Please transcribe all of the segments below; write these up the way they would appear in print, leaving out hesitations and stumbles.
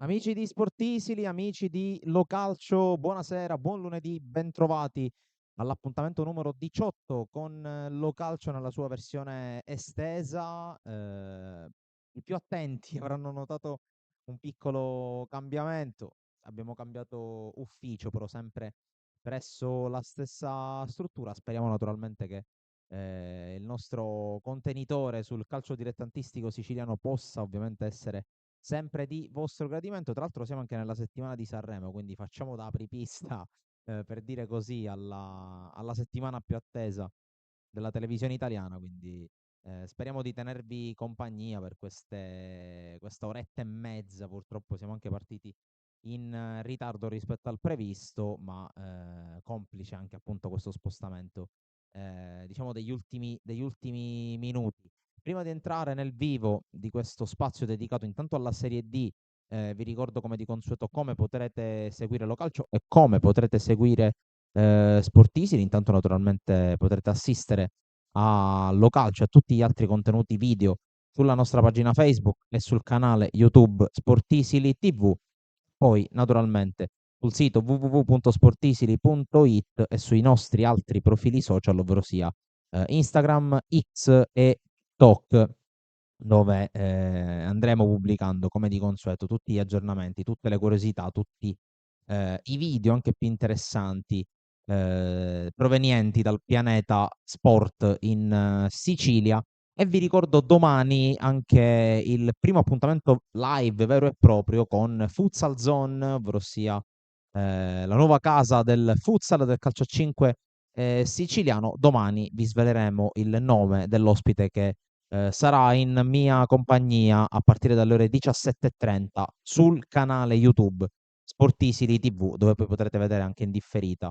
Amici di Sportisili, amici di Localcio, buonasera, buon lunedì, bentrovati all'appuntamento numero 18 con Localcio nella sua versione estesa. I più attenti avranno notato un piccolo cambiamento. Abbiamo cambiato ufficio, però sempre presso la stessa struttura. Speriamo naturalmente che il nostro contenitore sul calcio dilettantistico siciliano possa ovviamente essere sempre di vostro gradimento. Tra l'altro siamo anche nella settimana di Sanremo, quindi facciamo da apripista, per dire così, alla settimana più attesa della televisione italiana, quindi speriamo di tenervi compagnia per questa oretta e mezza. Purtroppo siamo anche partiti in ritardo rispetto al previsto, ma complice anche appunto questo spostamento, diciamo degli ultimi minuti. Prima di entrare nel vivo di questo spazio dedicato intanto alla Serie D, vi ricordo come di consueto come potrete seguire Localcio e come potrete seguire Sportisili. Intanto naturalmente potrete assistere a Localcio e a tutti gli altri contenuti video sulla nostra pagina Facebook e sul canale YouTube Sportisili TV. Poi naturalmente sul sito www.sportisili.it e sui nostri altri profili social, ovvero sia Instagram, X e TikTok, dove andremo pubblicando come di consueto tutti gli aggiornamenti, tutte le curiosità, tutti i video anche più interessanti provenienti dal pianeta sport in Sicilia. E vi ricordo domani anche il primo appuntamento live vero e proprio con Futsal Zone, ovvero sia la nuova casa del futsal del calcio a 5 siciliano. Domani vi sveleremo il nome dell'ospite che sarà in mia compagnia a partire dalle ore 17:30 sul canale YouTube Sportisili TV, dove poi potrete vedere anche in differita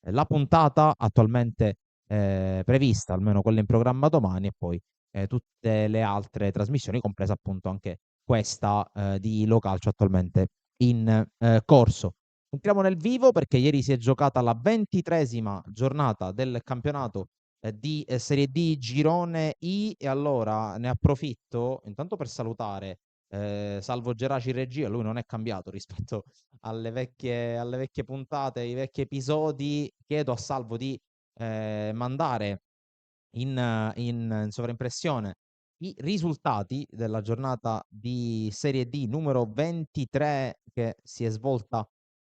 la puntata attualmente prevista, almeno quella in programma domani, e poi tutte le altre trasmissioni, compresa appunto anche questa di Localcio attualmente in corso. Entriamo nel vivo perché ieri si è giocata la 23ª giornata del campionato di Serie D Girone I, e allora ne approfitto intanto per salutare Salvo Geraci in regia. Lui non è cambiato rispetto alle vecchie puntate, ai vecchi episodi. Chiedo a Salvo di mandare in sovraimpressione i risultati della giornata di Serie D numero 23, che si è svolta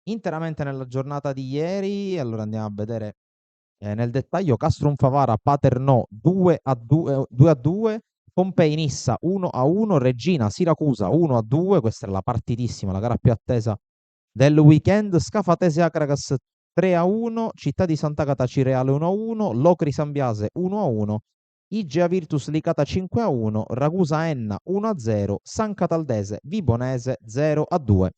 interamente nella giornata di ieri. Allora andiamo a vedere nel dettaglio. Castrum Favara Paternò 2-2, Pompei Nissa 1-1, Regina Siracusa 1-2, questa è la partitissima, la gara più attesa del weekend. Scafatese Acragas 3-1, Città di Sant'Agata Cireale 1-1, Locri Sambiase 1-1, Igea Virtus Licata 5-1, Ragusa Enna 1-0, San Cataldese Vibonese 0-2.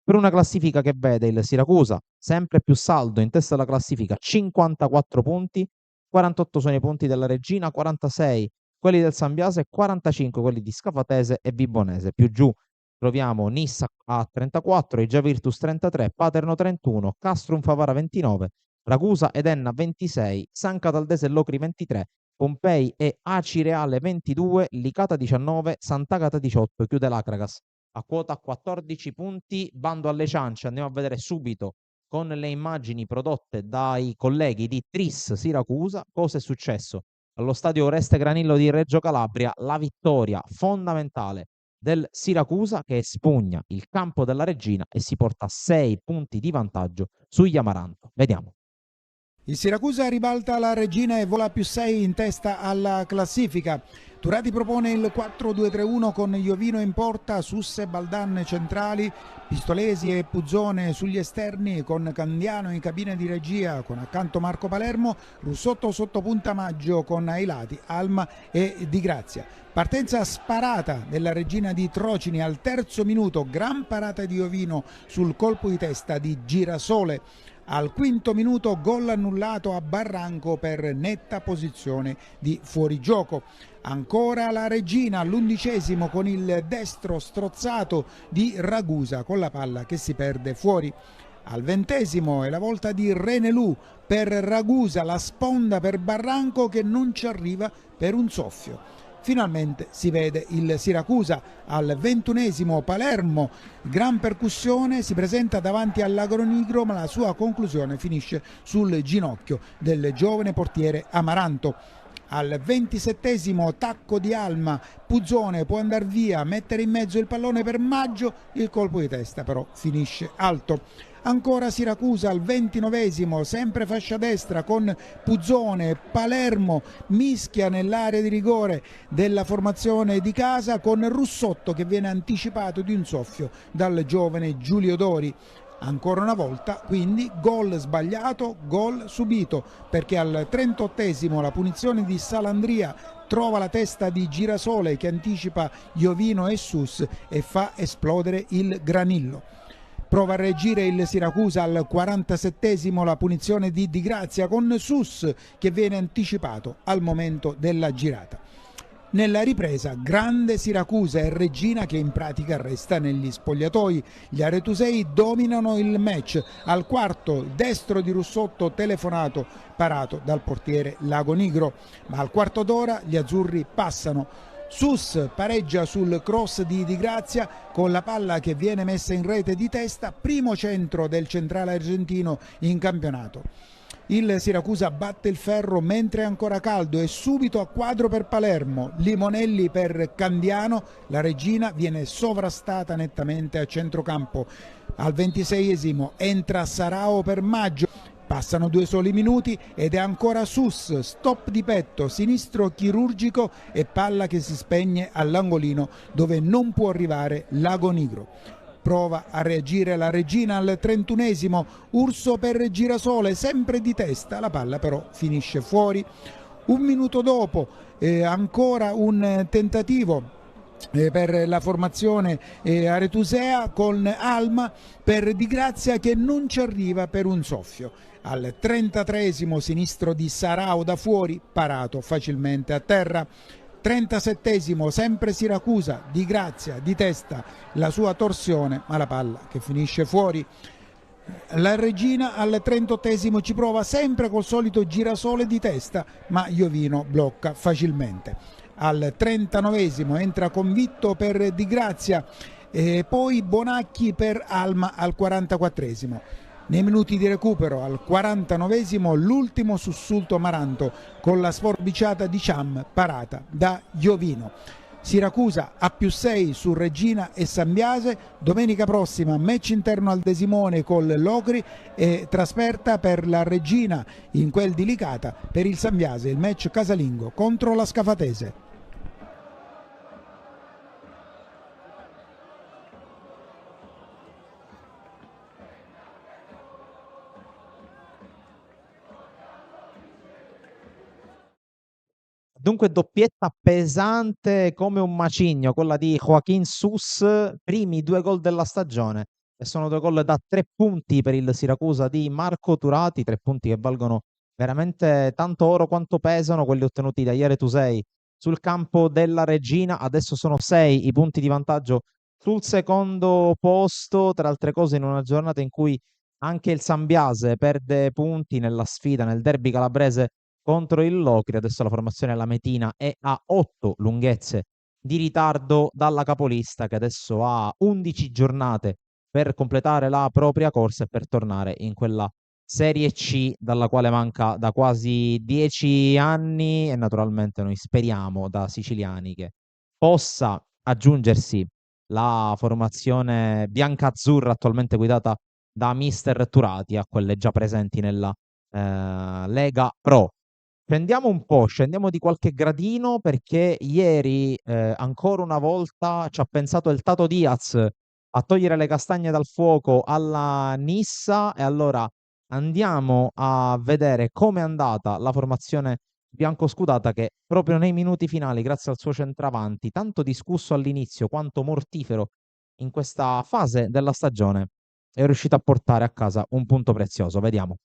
Per una classifica che vede il Siracusa sempre più saldo in testa alla classifica, 54 punti, 48 sono i punti della Regina, 46 quelli del Sambiase, 45 quelli di Scafatese e Vibonese. Più giù troviamo Nissa a 34, Igia Virtus 33, Paterno 31, Castrum Favara 29, Ragusa ed Enna 26, San Cataldese e Locri 23, Pompei e Acireale 22, Licata 19, Sant'Agata 18, chiude l'Acragas a quota 14 punti. Bando alle ciance, andiamo a vedere subito con le immagini prodotte dai colleghi di Tris Siracusa cosa è successo allo stadio Oreste Granillo di Reggio Calabria. La vittoria fondamentale del Siracusa, che espugna il campo della Regina e si porta a 6 punti di vantaggio sugli Amaranto. Vediamo. Il Siracusa ribalta la Regina e vola più 6 in testa alla classifica. Turati propone il 4-2-3-1 con Iovino in porta, Susse, Baldan centrali, Pistolesi e Puzzone sugli esterni, con Candiano in cabina di regia con accanto Marco Palermo, Russotto sotto punta Maggio con ai lati Alma e Di Grazia. Partenza sparata della Regina di Trocini al terzo minuto, gran parata di Iovino sul colpo di testa di Girasole. Al quinto minuto gol annullato a Barranco per netta posizione di fuorigioco. Ancora la Regina all'11° con il destro strozzato di Ragusa con la palla che si perde fuori. Al 20° è la volta di Renelù per Ragusa, la sponda per Barranco che non ci arriva per un soffio. finalmente si vede il Siracusa. Al 21esimo Palermo, gran percussione, si presenta davanti al Lagonigro, ma la sua conclusione finisce sul ginocchio del giovane portiere Amaranto. Al 27esimo tacco di Alma, Puzzone può andare via, mettere in mezzo il pallone per Maggio, il colpo di testa però finisce alto. Ancora Siracusa al 29esimo, sempre fascia destra con Puzzone, Palermo mischia nell'area di rigore della formazione di casa con Russotto che viene anticipato di un soffio dal giovane Giulio Dori. Ancora una volta, quindi, gol sbagliato, gol subito, perché al 38esimo la punizione di Salandria trova la testa di Girasole che anticipa Iovino e Sus e fa esplodere il Granillo. Prova a reagire il Siracusa al 47esimo la punizione di Di Grazia con Sus che viene anticipato al momento della girata. Nella ripresa, grande Siracusa e Reggina che in pratica resta negli spogliatoi. Gli aretusei dominano il match. Al quarto, destro di Russotto telefonato, parato dal portiere Lagonigro. Ma al quarto d'ora gli azzurri passano. Sus pareggia sul cross di Di Grazia con la palla che viene messa in rete di testa, primo centro del centrale argentino in campionato. Il Siracusa batte il ferro mentre è ancora caldo e subito a quadro per Palermo, Limonelli per Candiano, la Reggina viene sovrastata nettamente a centrocampo. Al 26esimo entra Sarao per Maggio, passano 2 soli minuti ed è ancora Sus, stop di petto, sinistro chirurgico e palla che si spegne all'angolino dove non può arrivare Lagonigro. Prova a reagire la Reggina al 31esimo, Urso per Girasole, sempre di testa, la palla però finisce fuori. Un minuto dopo ancora un tentativo per la formazione aretusea con Alma per Di Grazia che non ci arriva per un soffio. Al 33esimo sinistro di Sarao da fuori, parato facilmente a terra. 37esimo sempre Siracusa, Di Grazia di testa, la sua torsione ma la palla che finisce fuori. La Reggina al 38esimo ci prova sempre col solito Girasole di testa ma Iovino blocca facilmente. Al 39esimo entra Convitto per Di Grazia e poi Bonacchi per Alma al 44esimo. Nei minuti di recupero al 49esimo l'ultimo sussulto Amaranto con la sforbiciata di Ciam parata da Iovino. Siracusa a +6 su Reggina e Sambiase, domenica prossima match interno al De Simone con l'Ocri e trasferta per la Reggina in quel di Licata, per il Sambiase il match casalingo contro la Scafatese. Dunque doppietta pesante come un macigno, quella di Joaquin Sus, primi 2 gol della stagione e sono 2 gol da 3 punti per il Siracusa di Marco Turati, 3 punti che valgono veramente tanto oro quanto pesano quelli ottenuti dagli aretusei sul campo della Reggina. Adesso sono 6 i punti di vantaggio sul secondo posto, tra altre cose in una giornata in cui anche il Sambiase perde punti nella sfida, nel derby calabrese contro il Locri. Adesso la formazione Lametina è a 8 lunghezze di ritardo dalla capolista che adesso ha 11 giornate per completare la propria corsa e per tornare in quella Serie C dalla quale manca da quasi 10 anni e naturalmente noi speriamo da siciliani che possa aggiungersi la formazione bianca-azzurra attualmente guidata da mister Turati a quelle già presenti nella Lega Pro. Scendiamo di qualche gradino perché ieri ancora una volta ci ha pensato il Tato Diaz a togliere le castagne dal fuoco alla Nissa e allora andiamo a vedere com'è andata la formazione biancoscudata che proprio nei minuti finali, grazie al suo centravanti, tanto discusso all'inizio quanto mortifero in questa fase della stagione, è riuscito a portare a casa un punto prezioso. Vediamo.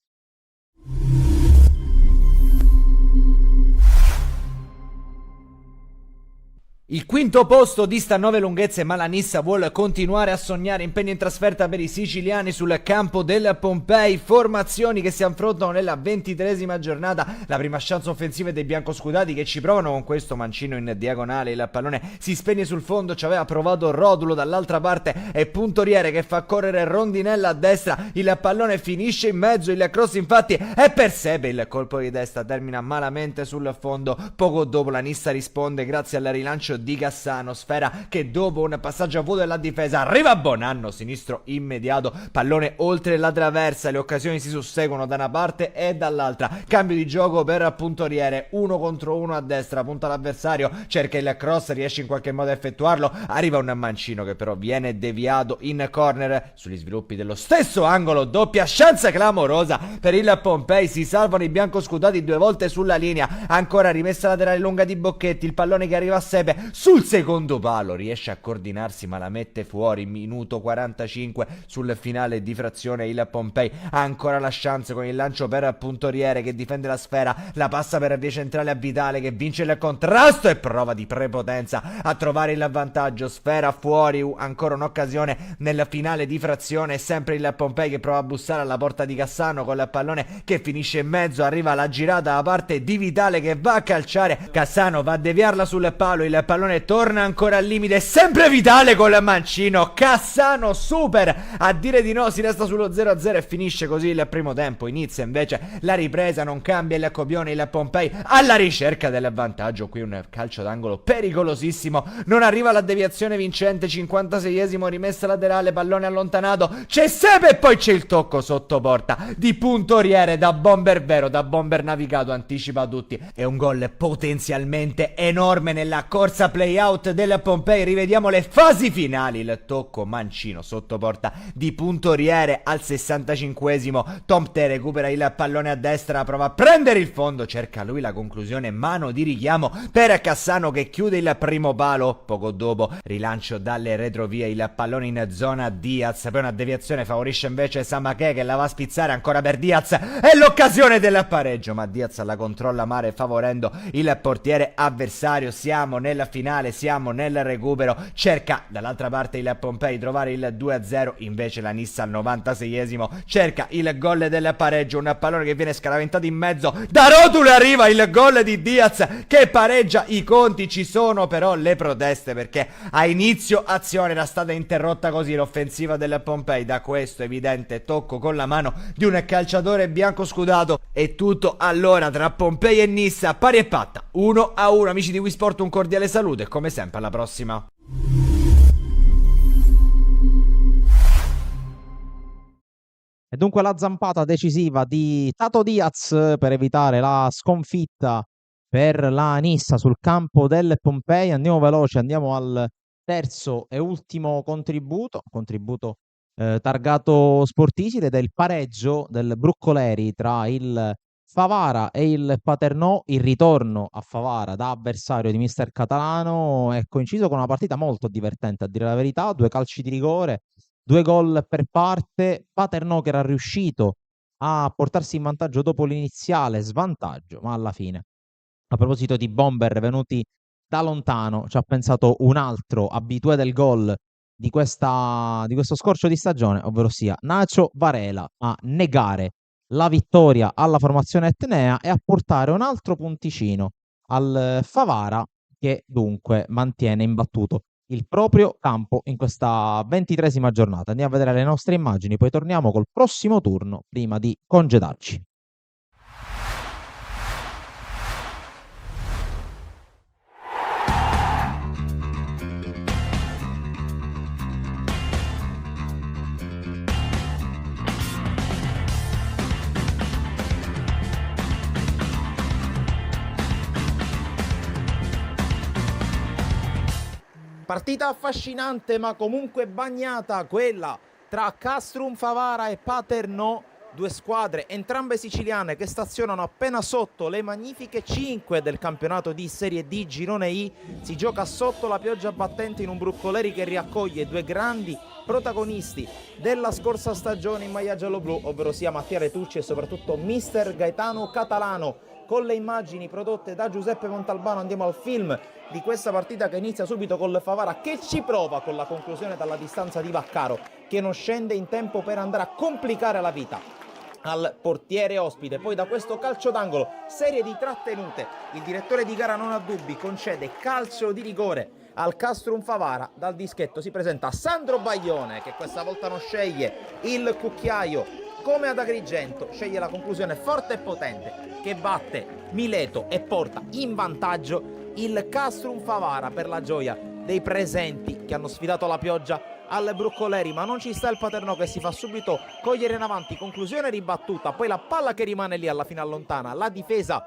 Il quinto posto dista 9 lunghezze, ma la Nissa vuole continuare a sognare. Impegno in trasferta per i siciliani sul campo del Pompei. Formazioni che si affrontano nella 23esima giornata. La prima chance offensiva dei biancoscudati che ci provano con questo mancino in diagonale. Il pallone si spegne sul fondo, ci aveva provato Rodulo dall'altra parte e Puntoriere che fa correre Rondinella a destra. Il pallone finisce in mezzo, il cross infatti è per Sebe. Il colpo di testa termina malamente sul fondo. Poco dopo la Nissa risponde grazie al rilancio di Cassano, sfera che dopo un passaggio a vuoto della difesa arriva Bonanno, sinistro immediato, pallone oltre la traversa, le occasioni si susseguono da una parte e dall'altra, cambio di gioco per Puntoriere, 1 contro 1 a destra, punta l'avversario, cerca il cross, riesce in qualche modo a effettuarlo, arriva un mancino che però viene deviato in corner, sugli sviluppi dello stesso angolo, doppia chance clamorosa per il Pompei, si salvano i biancoscudati 2 volte sulla linea, ancora rimessa laterale lunga di Bocchetti, il pallone che arriva a Sebe, sul secondo palo riesce a coordinarsi ma la mette fuori, minuto 45 sul finale di frazione il Pompei, ancora la chance con il lancio per Puntoriere che difende la sfera, la passa per via centrale a Vitale che vince il contrasto e prova di prepotenza a trovare il vantaggio, sfera fuori, ancora un'occasione nel finale di frazione, sempre il Pompei che prova a bussare alla porta di Cassano con il pallone che finisce in mezzo, arriva la girata da parte di Vitale che va a calciare, Cassano va a deviarla sul palo, il pallone torna ancora al limite, sempre Vitale con il mancino, Cassano super a dire di no, si resta sullo 0-0 e finisce così il primo tempo. Inizia invece la ripresa, non cambia il copione, il Pompei alla ricerca del vantaggio, qui un calcio d'angolo pericolosissimo, non arriva la deviazione vincente, 56esimo, rimessa laterale, pallone allontanato, c'è Sebe e poi c'è il tocco sotto porta di Puntoriere da bomber vero, da bomber navigato, anticipa tutti, è un gol potenzialmente enorme nella corsa play out del Pompei. Rivediamo le fasi finali, il tocco mancino sotto porta di Puntoriere al 65esimo, Tomte recupera il pallone a destra, prova a prendere il fondo, cerca lui la conclusione, mano di richiamo per Cassano che chiude il primo palo, poco dopo rilancio dalle retrovie, il pallone in zona Diaz, poi una deviazione favorisce invece Samaché che la va a spizzare ancora per Diaz e l'occasione del pareggio, ma Diaz la controlla male favorendo il portiere avversario. Siamo nella finale, siamo nel recupero, cerca dall'altra parte il Pompei trovare il 2-0, invece la Nissa al 96esimo cerca il gol del pareggio, un pallone che viene scaraventato in mezzo da Rodulo, arriva il gol di Diaz che pareggia i conti, ci sono però le proteste perché a inizio azione era stata interrotta così l'offensiva del Pompei da questo evidente tocco con la mano di un calciatore biancoscudato. È tutto allora tra Pompei e Nissa, pari e patta, 1-1. Amici di Wii Sport, un cordiale saluto e come sempre alla prossima. E dunque la zampata decisiva di Tato Diaz per evitare la sconfitta per la Nissa sul campo del Pompei. Andiamo veloci, andiamo al terzo e ultimo contributo targato Sportisile, del pareggio del Broccoleri tra il Favara e il Paternò. Il ritorno a Favara da avversario di mister Catalano è coinciso con una partita molto divertente, a dire la verità, 2 calci di rigore, 2 gol per parte, Paternò che era riuscito a portarsi in vantaggio dopo l'iniziale svantaggio, ma alla fine, a proposito di bomber venuti da lontano, ci ha pensato un altro abitué del gol di questo scorcio di stagione, ovvero sia Nacho Varela, a negare la vittoria alla formazione etnea e a portare un altro punticino al Favara, che dunque mantiene imbattuto il proprio campo in questa 23esima giornata. Andiamo a vedere le nostre immagini, poi torniamo col prossimo turno prima di congedarci. Partita affascinante ma comunque bagnata, quella tra Castrum Favara e Paternò, 2 squadre entrambe siciliane che stazionano appena sotto le magnifiche 5 del campionato di Serie D Girone I. Si gioca sotto la pioggia battente in un Broccoleri che riaccoglie 2 grandi protagonisti della scorsa stagione in maglia giallo-blu, ovvero sia Mattia Retucci e soprattutto mister Gaetano Catalano, con le immagini prodotte da Giuseppe Montalbano andiamo al film di questa partita che inizia subito col Favara che ci prova con la conclusione dalla distanza di Vaccaro, che non scende in tempo per andare a complicare la vita al portiere ospite. Poi da questo calcio d'angolo, serie di trattenute, il direttore di gara non ha dubbi, concede calcio di rigore al Castrum Favara. Dal dischetto si presenta Sandro Baglione, che questa volta non sceglie il cucchiaio come ad Agrigento, sceglie la conclusione forte e potente che batte Mileto e porta in vantaggio il Castrum Favara, per la gioia dei presenti che hanno sfidato la pioggia al Broccoleri. Ma non ci sta il Paternò che si fa subito cogliere in avanti, conclusione ribattuta, poi la palla che rimane lì alla fine allontana la difesa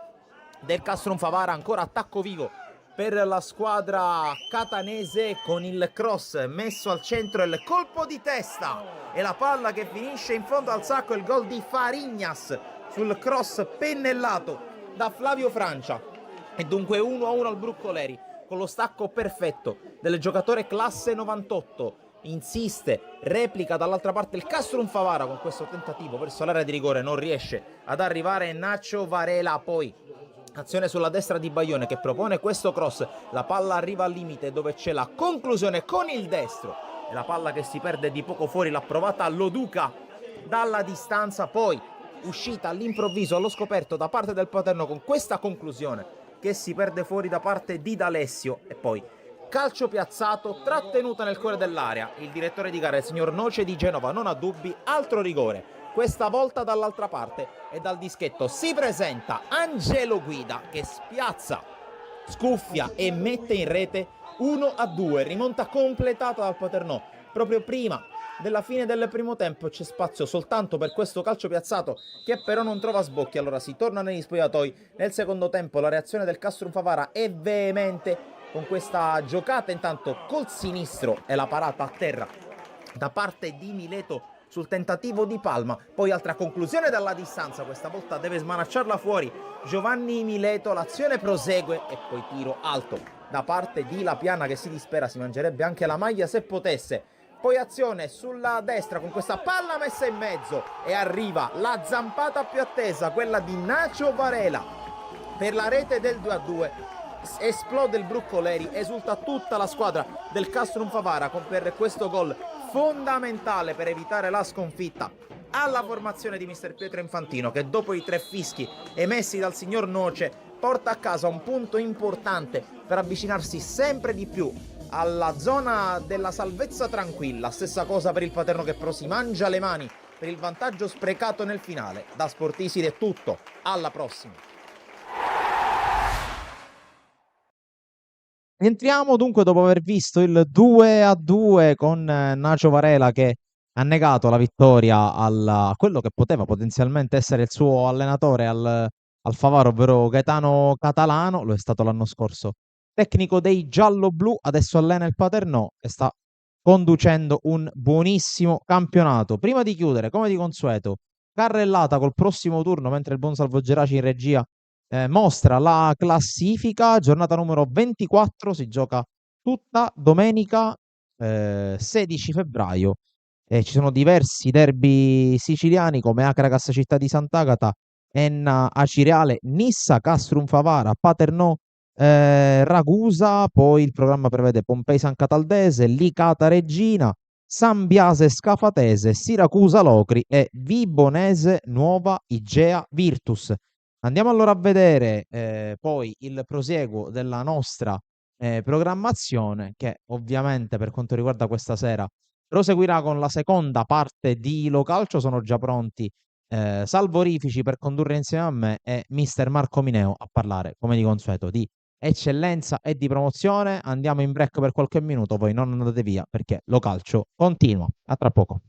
del Castrum Favara, ancora attacco vivo per la squadra catanese con il cross messo al centro, il colpo di testa e la palla che finisce in fondo al sacco, il gol di Farignas sul cross pennellato da Flavio Francia. E dunque 1-1 al Broccoleri con lo stacco perfetto del giocatore classe 98. Insiste, replica dall'altra parte il Castrum Favara con questo tentativo verso l'area di rigore, non riesce ad arrivare Nacho Varela. Poi azione sulla destra di Baglione che propone questo cross, la palla arriva al limite dove c'è la conclusione con il destro e la palla che si perde di poco fuori, l'ha provata Loduca dalla distanza, poi uscita all'improvviso allo scoperto da parte del Paterno con questa conclusione che si perde fuori da parte di D'Alessio. E poi calcio piazzato, trattenuta nel cuore dell'area, il direttore di gara, il signor Noce di Genova, non ha dubbi, altro rigore, questa volta dall'altra parte, e dal dischetto si presenta Angelo Guida che spiazza, scuffia e mette in rete 1-2, rimonta completata dal Paternò. Proprio prima della fine del primo tempo c'è spazio soltanto per questo calcio piazzato che però non trova sbocchi, allora si torna negli spogliatoi. Nel secondo tempo la reazione del Castrum Favara è veemente con questa giocata, intanto col sinistro e la parata a terra da parte di Mileto sul tentativo di Palma, poi altra conclusione dalla distanza, questa volta deve smanacciarla fuori Giovanni Mileto, l'azione prosegue e poi tiro alto da parte di Lapiana che si dispera, si mangerebbe anche la maglia se potesse. Poi azione sulla destra con questa palla messa in mezzo e arriva la zampata più attesa, quella di Nacho Varela per la rete del 2-2. Esplode il Broccoleri, esulta tutta la squadra del Castrum Favara per questo gol fondamentale per evitare la sconfitta alla formazione di mister Pietro Infantino, che dopo i 3 fischi emessi dal signor Noce porta a casa un punto importante per avvicinarsi sempre di più alla zona della salvezza tranquilla. Stessa cosa per il Paterno che però si mangia le mani per il vantaggio sprecato nel finale. Da Sportiside è tutto, alla prossima. Entriamo dunque dopo aver visto il 2-2 con Nacho Varela che ha negato la vittoria a quello che poteva potenzialmente essere il suo allenatore al Favaro, ovvero Gaetano Catalano, lo è stato l'anno scorso. Tecnico dei giallo-blu, adesso allena il Paternò e sta conducendo un buonissimo campionato. Prima di chiudere, come di consueto, carrellata col prossimo turno, mentre il buon Salvo Geraci in regia mostra la classifica, giornata numero 24, si gioca tutta domenica 16 febbraio. Ci sono diversi derby siciliani come Acragas Città di Sant'Agata, Enna Acireale, Nissa Castrum Favara, Paternò Ragusa, poi il programma prevede Pompei San Cataldese, Licata Regina, San Biase Scafatese, Siracusa Locri e Vibonese Nuova Igea Virtus. Andiamo allora a vedere poi il prosieguo della nostra programmazione, che ovviamente per quanto riguarda questa sera proseguirà con la seconda parte di Localcio. Sono già pronti Salvorifici per condurre insieme a me e mister Marco Mineo a parlare, come di consueto, di eccellenza e di promozione. Andiamo in break per qualche minuto, voi non andate via perché Localcio continua. A tra poco.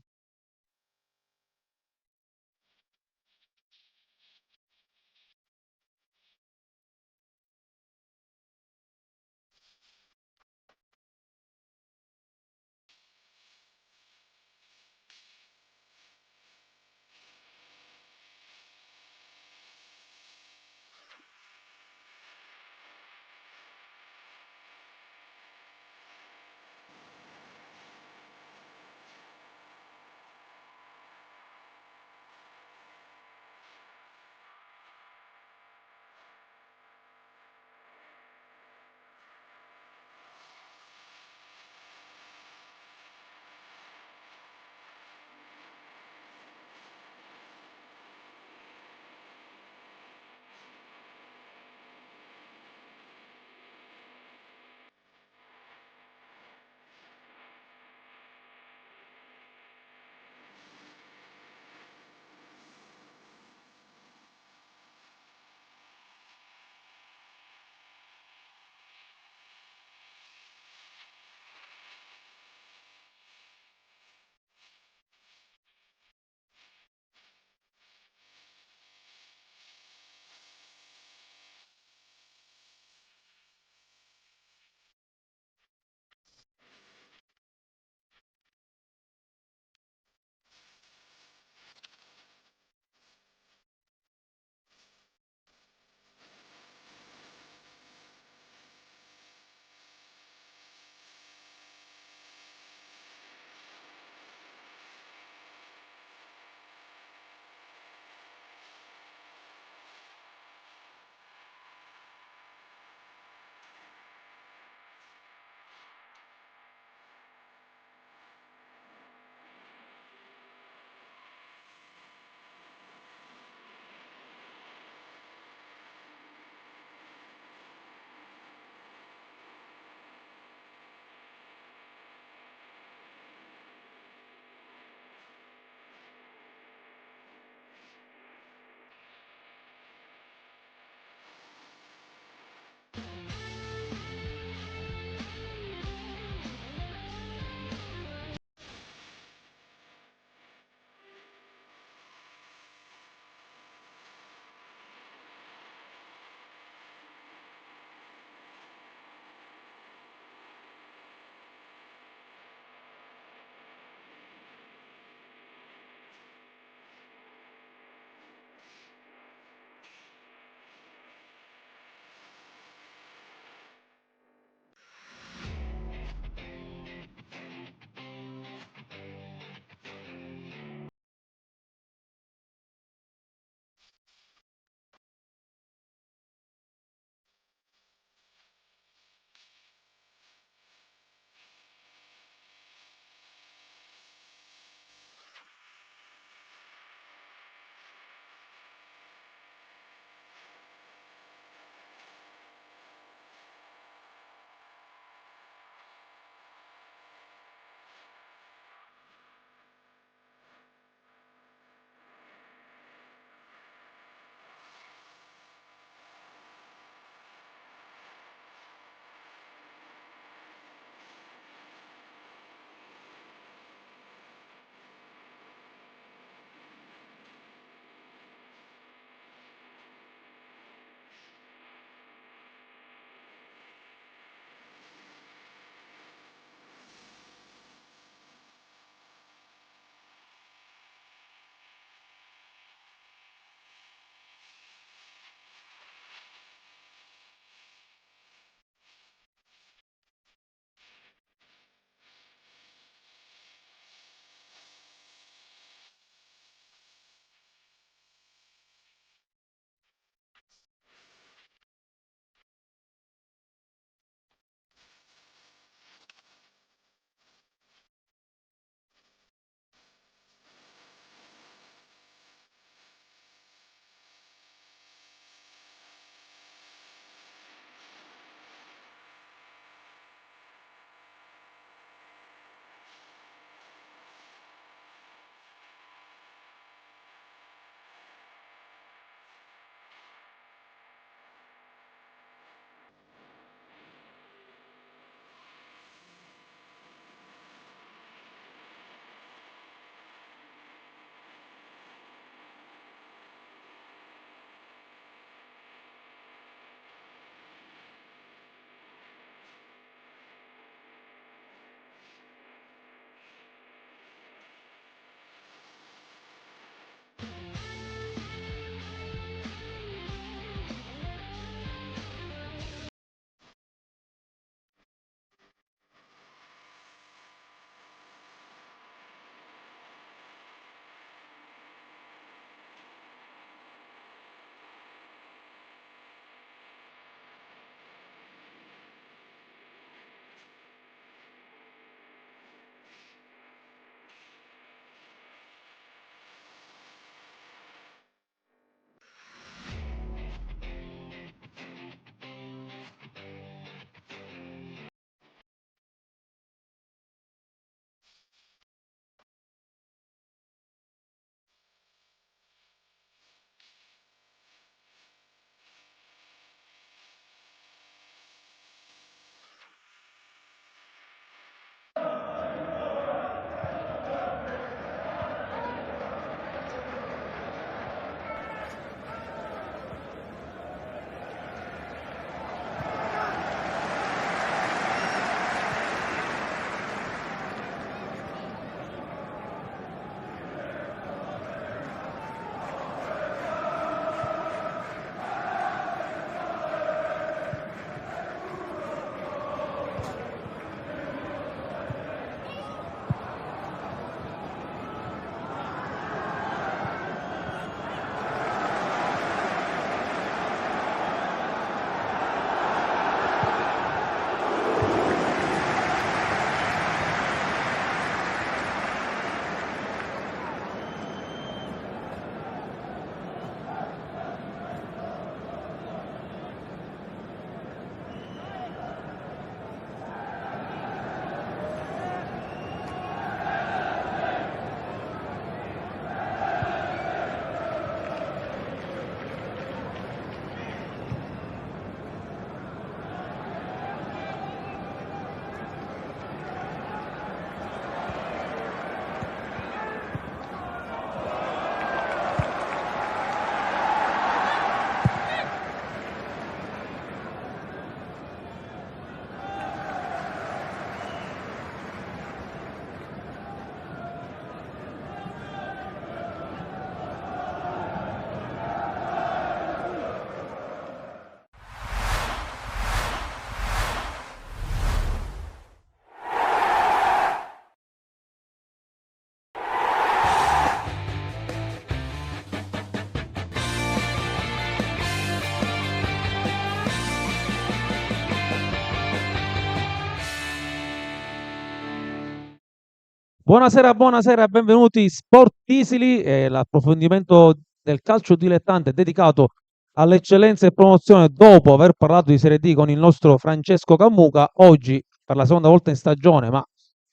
Buonasera, buonasera, benvenuti Sportisili, l'approfondimento del calcio dilettante dedicato all'eccellenza e promozione dopo aver parlato di Serie D con il nostro Francesco Cammuca. Oggi, per la seconda volta in stagione, ma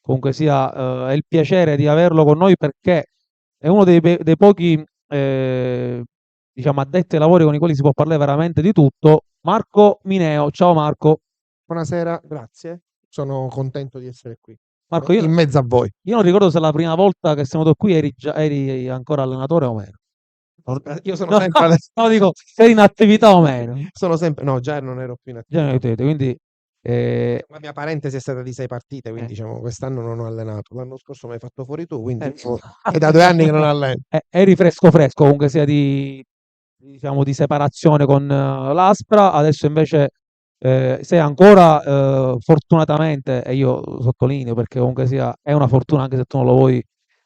comunque sia, è il piacere di averlo con noi perché è uno dei pochi, diciamo, addetti ai lavori con i quali si può parlare veramente di tutto. Marco Mineo, ciao Marco. Buonasera, grazie. Sono contento di essere qui, Marco, in mezzo a voi. io non ricordo se la prima volta che siamo venuto qui eri ancora allenatore o meno. Io sono No, sempre no, dico, sei in attività o meno? sono sempre no, già non ero più in Già attività. ne avete, quindi La mia parentesi è stata di 6 partite, quindi diciamo quest'anno non ho allenato. L'anno scorso mi hai fatto fuori tu, quindi è da 2 anni che non alleno. eri fresco fresco, comunque sia diciamo, di separazione con l'Aspra, adesso invece sei ancora fortunatamente, e io sottolineo perché comunque sia è una fortuna anche se tu non lo vuoi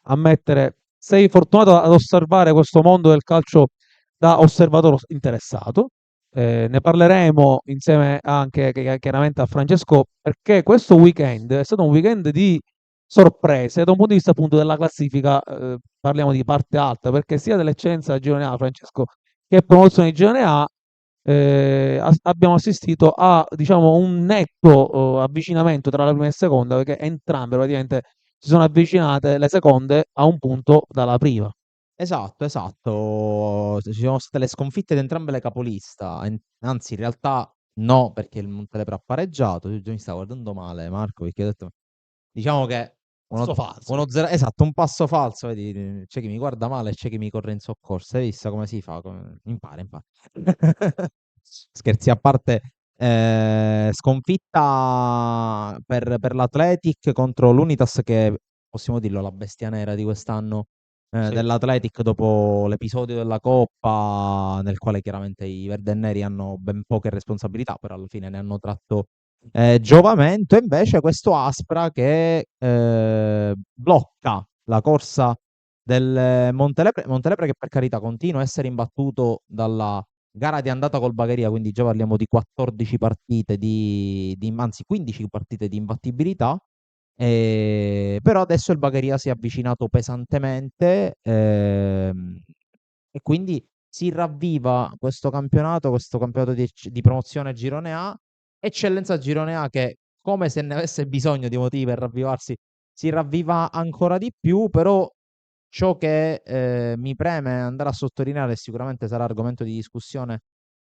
ammettere, sei fortunato ad osservare questo mondo del calcio da osservatore interessato. Ne parleremo insieme anche chiaramente a Francesco perché questo weekend è stato un weekend di sorprese da un punto di vista appunto della classifica, parliamo di parte alta perché sia dell'eccellenza del Girone A, Francesco, che promozione di Girone A, abbiamo assistito a diciamo un netto avvicinamento tra la prima e la seconda perché entrambe praticamente si sono avvicinate le seconde a un punto dalla prima. Esatto, esatto. Ci sono state le sconfitte di entrambe le capolista. Anzi, in realtà no, perché il Montelepro ha pareggiato. Io già mi stavo guardando male, Marco, perché ho detto, diciamo che Passo falso. esatto, un passo falso. Vedi, c'è chi mi guarda male e c'è chi mi corre in soccorso. Hai visto come si fa? Impara, impara. Scherzi a parte, sconfitta per l'Athletic contro l'Unitas, che possiamo dirlo, la bestia nera di quest'anno Sì. dell'Athletic dopo l'episodio della Coppa, nel quale chiaramente i verdenneri hanno ben poche responsabilità, però alla fine ne hanno tratto giovamento. E invece questo Aspra che blocca la corsa del Montelepre che per carità continua a essere imbattuto dalla gara di andata col Bagheria, quindi già parliamo di 14 partite anzi 15 partite di imbattibilità. Però adesso il Bagheria si è avvicinato pesantemente, e quindi si ravviva questo campionato di promozione Girone A, eccellenza Girone A che, come se ne avesse bisogno di motivi per ravvivarsi, si ravviva ancora di più. Però ciò che mi preme andare a sottolineare, e sicuramente sarà argomento di discussione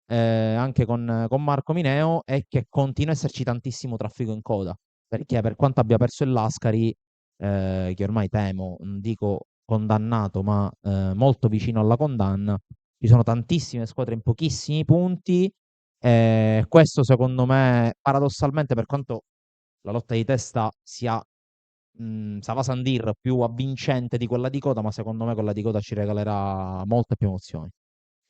anche con Marco Mineo, è che continua a esserci tantissimo traffico in coda, perché per quanto abbia perso il Lascari, che ormai temo, non dico condannato, ma molto vicino alla condanna, ci sono tantissime squadre in pochissimi punti. Questo secondo me, paradossalmente, per quanto la lotta di testa sia Sava Sandir più avvincente di quella di coda, ma secondo me quella di coda ci regalerà molte più emozioni.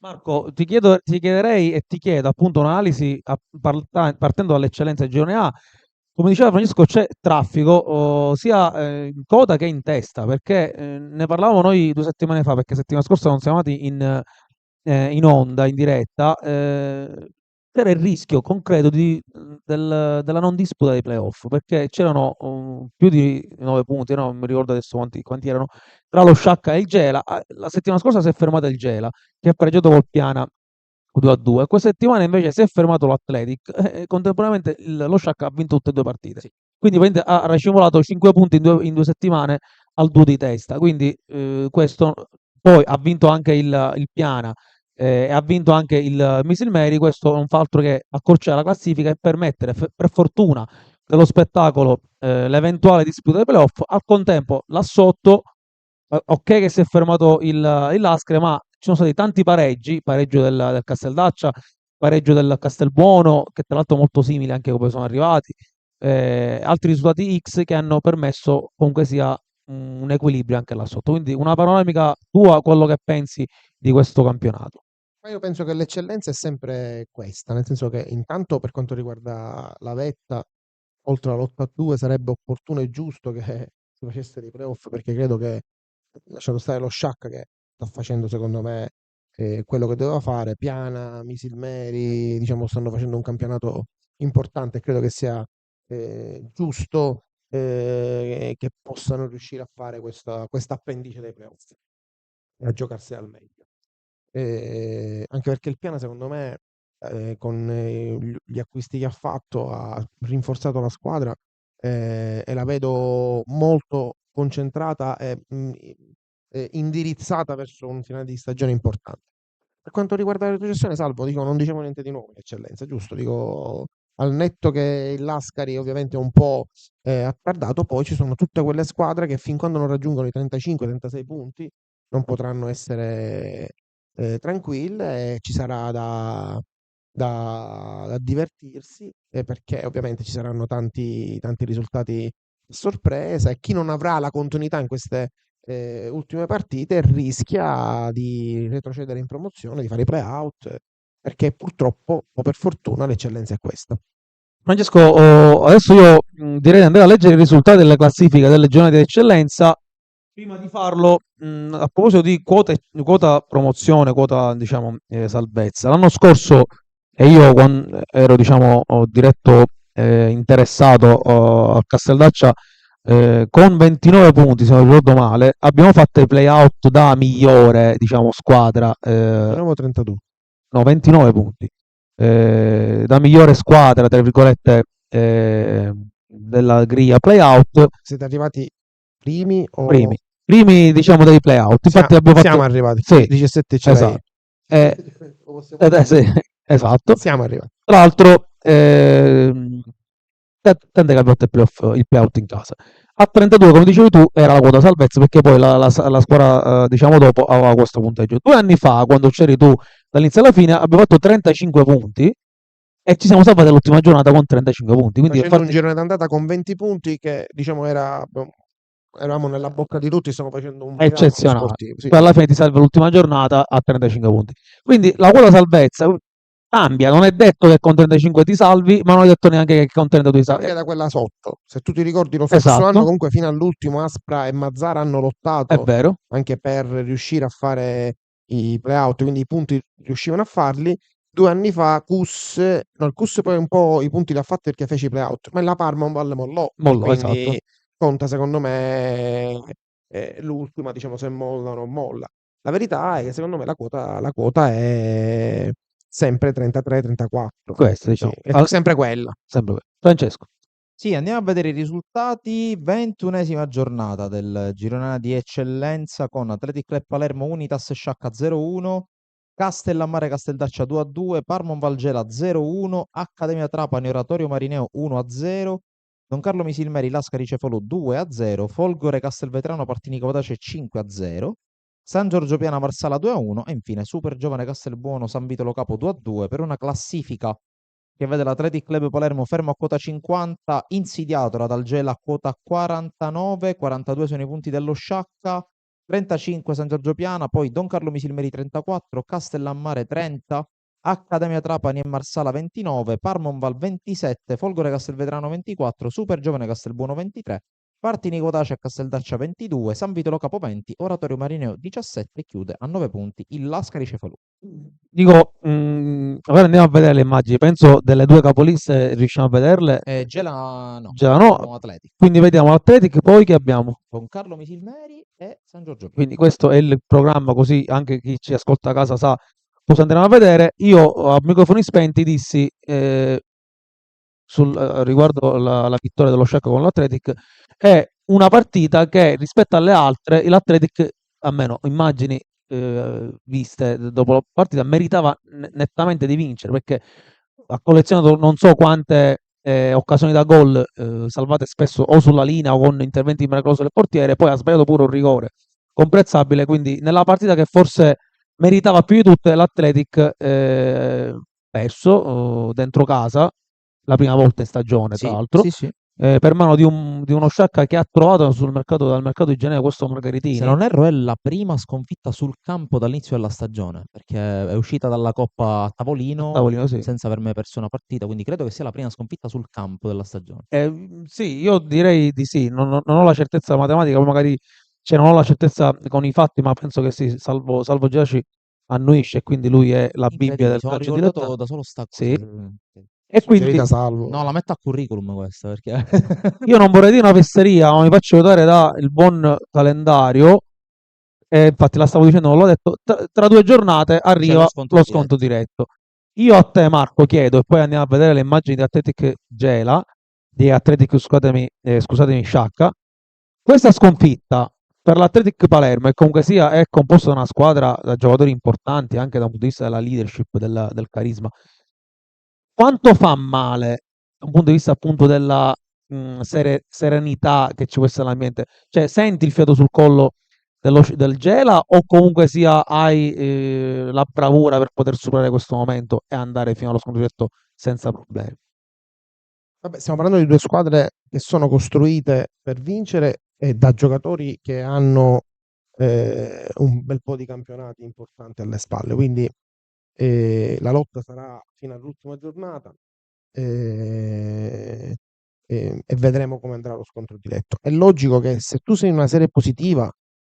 Marco, ti chiederei e ti chiedo appunto un'analisi partendo dall'eccellenza del Girone A. Come diceva Francesco, c'è traffico sia in coda che in testa, perché ne parlavamo noi 2 settimane fa, perché settimana scorsa non siamo andati in onda, in diretta, c'era il rischio concreto della non disputa dei playoff, perché c'erano più di 9 punti, no? Non mi ricordo adesso quanti erano, tra lo Sciacca e il Gela. La settimana scorsa si è fermata il Gela, che ha pareggiato col Piana 2-2. Questa settimana invece si è fermato l'Athletic e contemporaneamente lo Sciacca ha vinto tutte e 2 partite. Quindi ha racimolato 5 punti in due settimane al 2 di testa. Quindi questo poi ha vinto anche il Piana e ha vinto anche il Misilmeri. Questo non fa altro che accorciare la classifica e permettere, per fortuna dello spettacolo, l'eventuale disputa dei playoff. Al contempo, là sotto, ok che si è fermato il Lascre, ma ci sono stati tanti pareggi, pareggio del Casteldaccia, pareggio del Castelbuono, che tra l'altro molto simili anche come sono arrivati, altri risultati X che hanno permesso comunque sia un equilibrio anche là sotto. Quindi una panoramica tua, quello che pensi di questo campionato. Ma io penso che l'eccellenza è sempre questa, nel senso che intanto per quanto riguarda la vetta, oltre alla lotta a 2 sarebbe opportuno e giusto che si facesse dei playoff, perché credo che, lasciando stare lo Sciacca che sta facendo secondo me quello che doveva fare, Piana, Misilmeri, diciamo stanno facendo un campionato importante e credo che sia giusto che possano riuscire a fare questa appendice dei playoff e a giocarsela al meglio. Anche perché il Piana, secondo me, con gli acquisti che ha fatto, ha rinforzato la squadra e la vedo molto concentrata e indirizzata verso un finale di stagione importante. Per quanto riguarda la retrocessione, Salvo, non diciamo niente di nuovo, eccellenza, giusto? Dico, al netto che il Lascari ovviamente è un po' attardato, poi ci sono tutte quelle squadre che fin quando non raggiungono i 35-36 punti non potranno essere tranquille, e ci sarà da divertirsi, perché ovviamente ci saranno tanti risultati a sorpresa, e chi non avrà la continuità in queste ultime partite rischia di retrocedere in promozione, di fare i play-out, perché purtroppo o per fortuna l'eccellenza è questa. Francesco, adesso io direi di andare a leggere i risultati delle classifiche delle giornate di eccellenza. Prima di farlo, a proposito di quota promozione, quota diciamo salvezza, l'anno scorso, e io quando ero diciamo diretto interessato a Casteldaccia, con 29 punti, se non ricordo male, abbiamo fatto i play-out da migliore diciamo squadra, Nuovo 32. no 29 punti, da migliore squadra tra virgolette della griglia play-out, Siete arrivati primi o primi diciamo dei play-out. Infatti abbiamo siamo fatto arrivati, sì, 17 ce l'hai. esatto. Sì, esatto. Siamo arrivati. Tra l'altro, tant'è che abbiamo fatto il playout in casa. A 32, come dicevi tu, era la quota salvezza, perché poi la squadra, diciamo, dopo aveva questo punteggio. 2 anni fa, quando c'eri tu dall'inizio alla fine, abbiamo fatto 35 punti e ci siamo salvati all'ultima giornata con 35 punti. Quindi Facendo un girone d'andata con 20 punti che, diciamo, eravamo nella bocca di tutti, stiamo facendo un miracolo eccezionale. sportivo. Sì. Poi alla fine ti salva l'ultima giornata a 35 punti. Quindi la quota salvezza cambia, non è detto che con 35 ti salvi, ma non è detto neanche che con 32 ti salvi. Anche da quella sotto. Se tu ti ricordi lo scorso Esatto. anno, comunque fino all'ultimo Aspra e Mazzara hanno È lottato vero. anche per riuscire a fare i playout, quindi i punti riuscivano a farli. 2 anni fa il Cus poi un po' i punti li ha fatti perché fece i playout, ma la Parma un po' le mollò. Quindi Esatto. conta secondo me l'ultima, diciamo, se molla o non molla. La verità è che secondo me la quota è sempre 33-34. Questo, diciamo. Sì, è sempre quella. Sempre quello. Francesco. Sì, andiamo a vedere i risultati. 21esima giornata del girone di eccellenza con Athletic Club Palermo Unitas Sciacca 0-1, Castellammare Casteldaccia 2-2, Parmon Valgela 0-1, Accademia Trapani Oratorio Marineo 1-0, Don Carlo Misilmeri Lascari Cefalù 2-0, Folgore Castelvetrano Partini Cavotace 5-0, San Giorgio Piana Marsala 2-1 e infine Super Giovane Castelbuono San Vitolo Capo 2-2 per una classifica che vede l'Athletic Club Palermo fermo a quota 50, insidiato dal Gela a quota 49, 42 sono i punti dello Sciacca, 35 San Giorgio Piana, poi Don Carlo Misilmeri 34, Castellammare 30, Accademia Trapani e Marsala 29, Parmonval 27, Folgore Castelvetrano 24, Super Giovane Castelbuono 23, Partini Cotace a Casteldaccia 22, San Vitolo Capo 20, Oratorio Marineo 17 e chiude a 9 punti il Lascari Cefalù. Dico, ora andiamo a vedere le immagini. Penso delle due capoliste riusciamo a vederle. Gela no, Gela no. abbiamo Athletic. Quindi vediamo l'Athletic, poi che abbiamo? Con Carlo Misilmeri e San Giorgio Piana. Quindi questo è il programma, così anche chi ci ascolta a casa sa cosa andremo a vedere. Io a microfoni spenti dissi riguardo la vittoria dello Sciacca con l'Athletic, è una partita che rispetto alle altre l'Athletic, almeno immagini viste dopo la partita, meritava nettamente di vincere, perché ha collezionato non so quante occasioni da gol salvate spesso o sulla linea o con interventi miracolosi del portiere, poi ha sbagliato pure un rigore comprezzabile, quindi nella partita che forse meritava più di tutte l'Athletic perso dentro casa la prima volta in stagione, tra l'altro, per mano di uno Sciacca che ha trovato dal mercato di Genova questo Margaritini. Se non erro è la prima sconfitta sul campo dall'inizio della stagione, perché è uscita dalla Coppa a tavolino, sì, senza aver mai perso una partita, quindi credo che sia la prima sconfitta sul campo della stagione. Sì, io direi di sì, non ho la certezza matematica, poi magari non ho la certezza con i fatti, ma penso che sì, Salvo Giaci annuisce, quindi lui è la Bibbia del calcio dilettantistico. Da solo sta sì. E quindi Suggerita Salvo. No, la metto a curriculum questa perché io non vorrei dire una fesseria, ma mi faccio aiutare da il buon calendario. E infatti la stavo dicendo, non l'ho detto, tra 2 giornate arriva lo sconto diretto. Io a te, Marco, chiedo, e poi andiamo a vedere le immagini di Athletic Gela, di Athletic, scusatemi, Sciacca. Questa sconfitta per l'Athletic Palermo, e comunque sia, è composta da una squadra da giocatori importanti anche da un punto di vista della leadership, del carisma. Quanto fa male da un punto di vista appunto della serenità che ci può essere nell'ambiente? Cioè, senti il fiato sul collo del Gela o comunque sia hai la bravura per poter superare questo momento e andare fino allo scontro diretto senza problemi? Vabbè, stiamo parlando di 2 squadre che sono costruite per vincere e da giocatori che hanno un bel po' di campionati importanti alle spalle, quindi la lotta sarà fino all'ultima giornata e vedremo come andrà lo scontro diretto. È logico che se tu sei in una serie positiva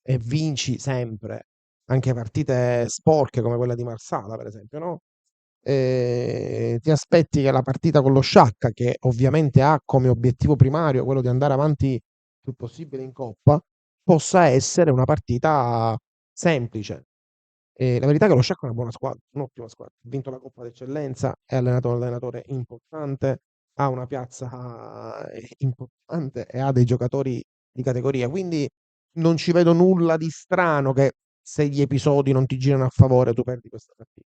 e vinci sempre, anche partite sporche come quella di Marsala, per esempio, no? Ti aspetti che la partita con lo Sciacca, che ovviamente ha come obiettivo primario quello di andare avanti il più possibile in Coppa, possa essere una partita semplice. La verità è che lo Sciacca è una buona squadra, un'ottima squadra. Ha vinto la Coppa d'Eccellenza, è allenato da un allenatore importante, ha una piazza importante e ha dei giocatori di categoria. Quindi non ci vedo nulla di strano che se gli episodi non ti girano a favore tu perdi questa partita.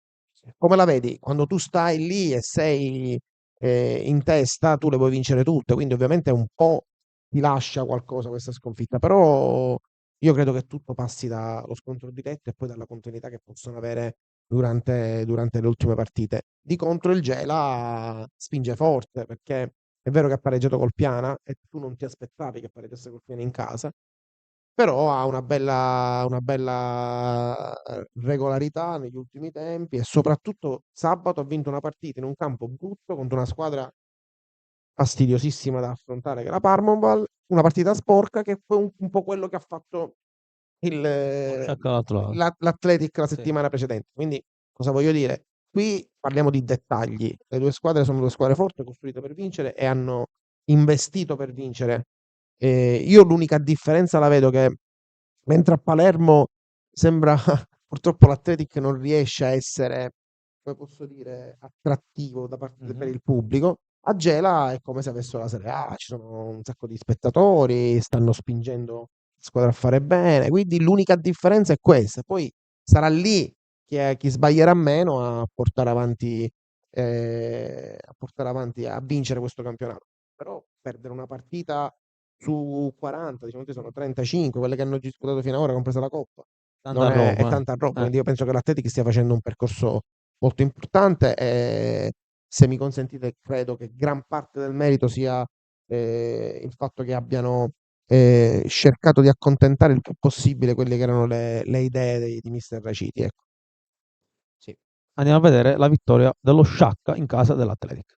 Come la vedi? Quando tu stai lì e sei in testa, tu le vuoi vincere tutte, quindi ovviamente un po' ti lascia qualcosa questa sconfitta, però io credo che tutto passi dallo scontro diretto e poi dalla continuità che possono avere durante le ultime partite. Di contro il Gela spinge forte, perché è vero che ha pareggiato col Piana e tu non ti aspettavi che pareggiasse col Piana in casa, però ha una bella regolarità negli ultimi tempi e soprattutto sabato ha vinto una partita in un campo brutto contro una squadra fastidiosissima da affrontare che è la Parmonval, una partita sporca che fu un po' quello che ha fatto l'Athletic la settimana precedente. Quindi cosa voglio dire? Qui parliamo di dettagli. Le 2 squadre sono 2 squadre forti, costruite per vincere e hanno investito per vincere. Io l'unica differenza la vedo che mentre a Palermo sembra purtroppo l'Athletic non riesce a essere, come posso dire, attrattivo per il pubblico, a Gela è come se avessero la Serie A, ci sono un sacco di spettatori, stanno spingendo la squadra a fare bene, quindi l'unica differenza è questa. Poi sarà lì chi sbaglierà meno a portare avanti, a vincere questo campionato. Però perdere una partita su 40, diciamo che sono 35 quelle che hanno disputato fino ad ora, compresa la Coppa. È tanta roba, quindi io penso che l'Athletic stia facendo un percorso molto importante e se mi consentite credo che gran parte del merito sia il fatto che abbiano cercato di accontentare il più possibile quelle che erano le idee di mister Raciti, ecco. Sì. Andiamo a vedere la vittoria dello Sciacca in casa dell'Athletic.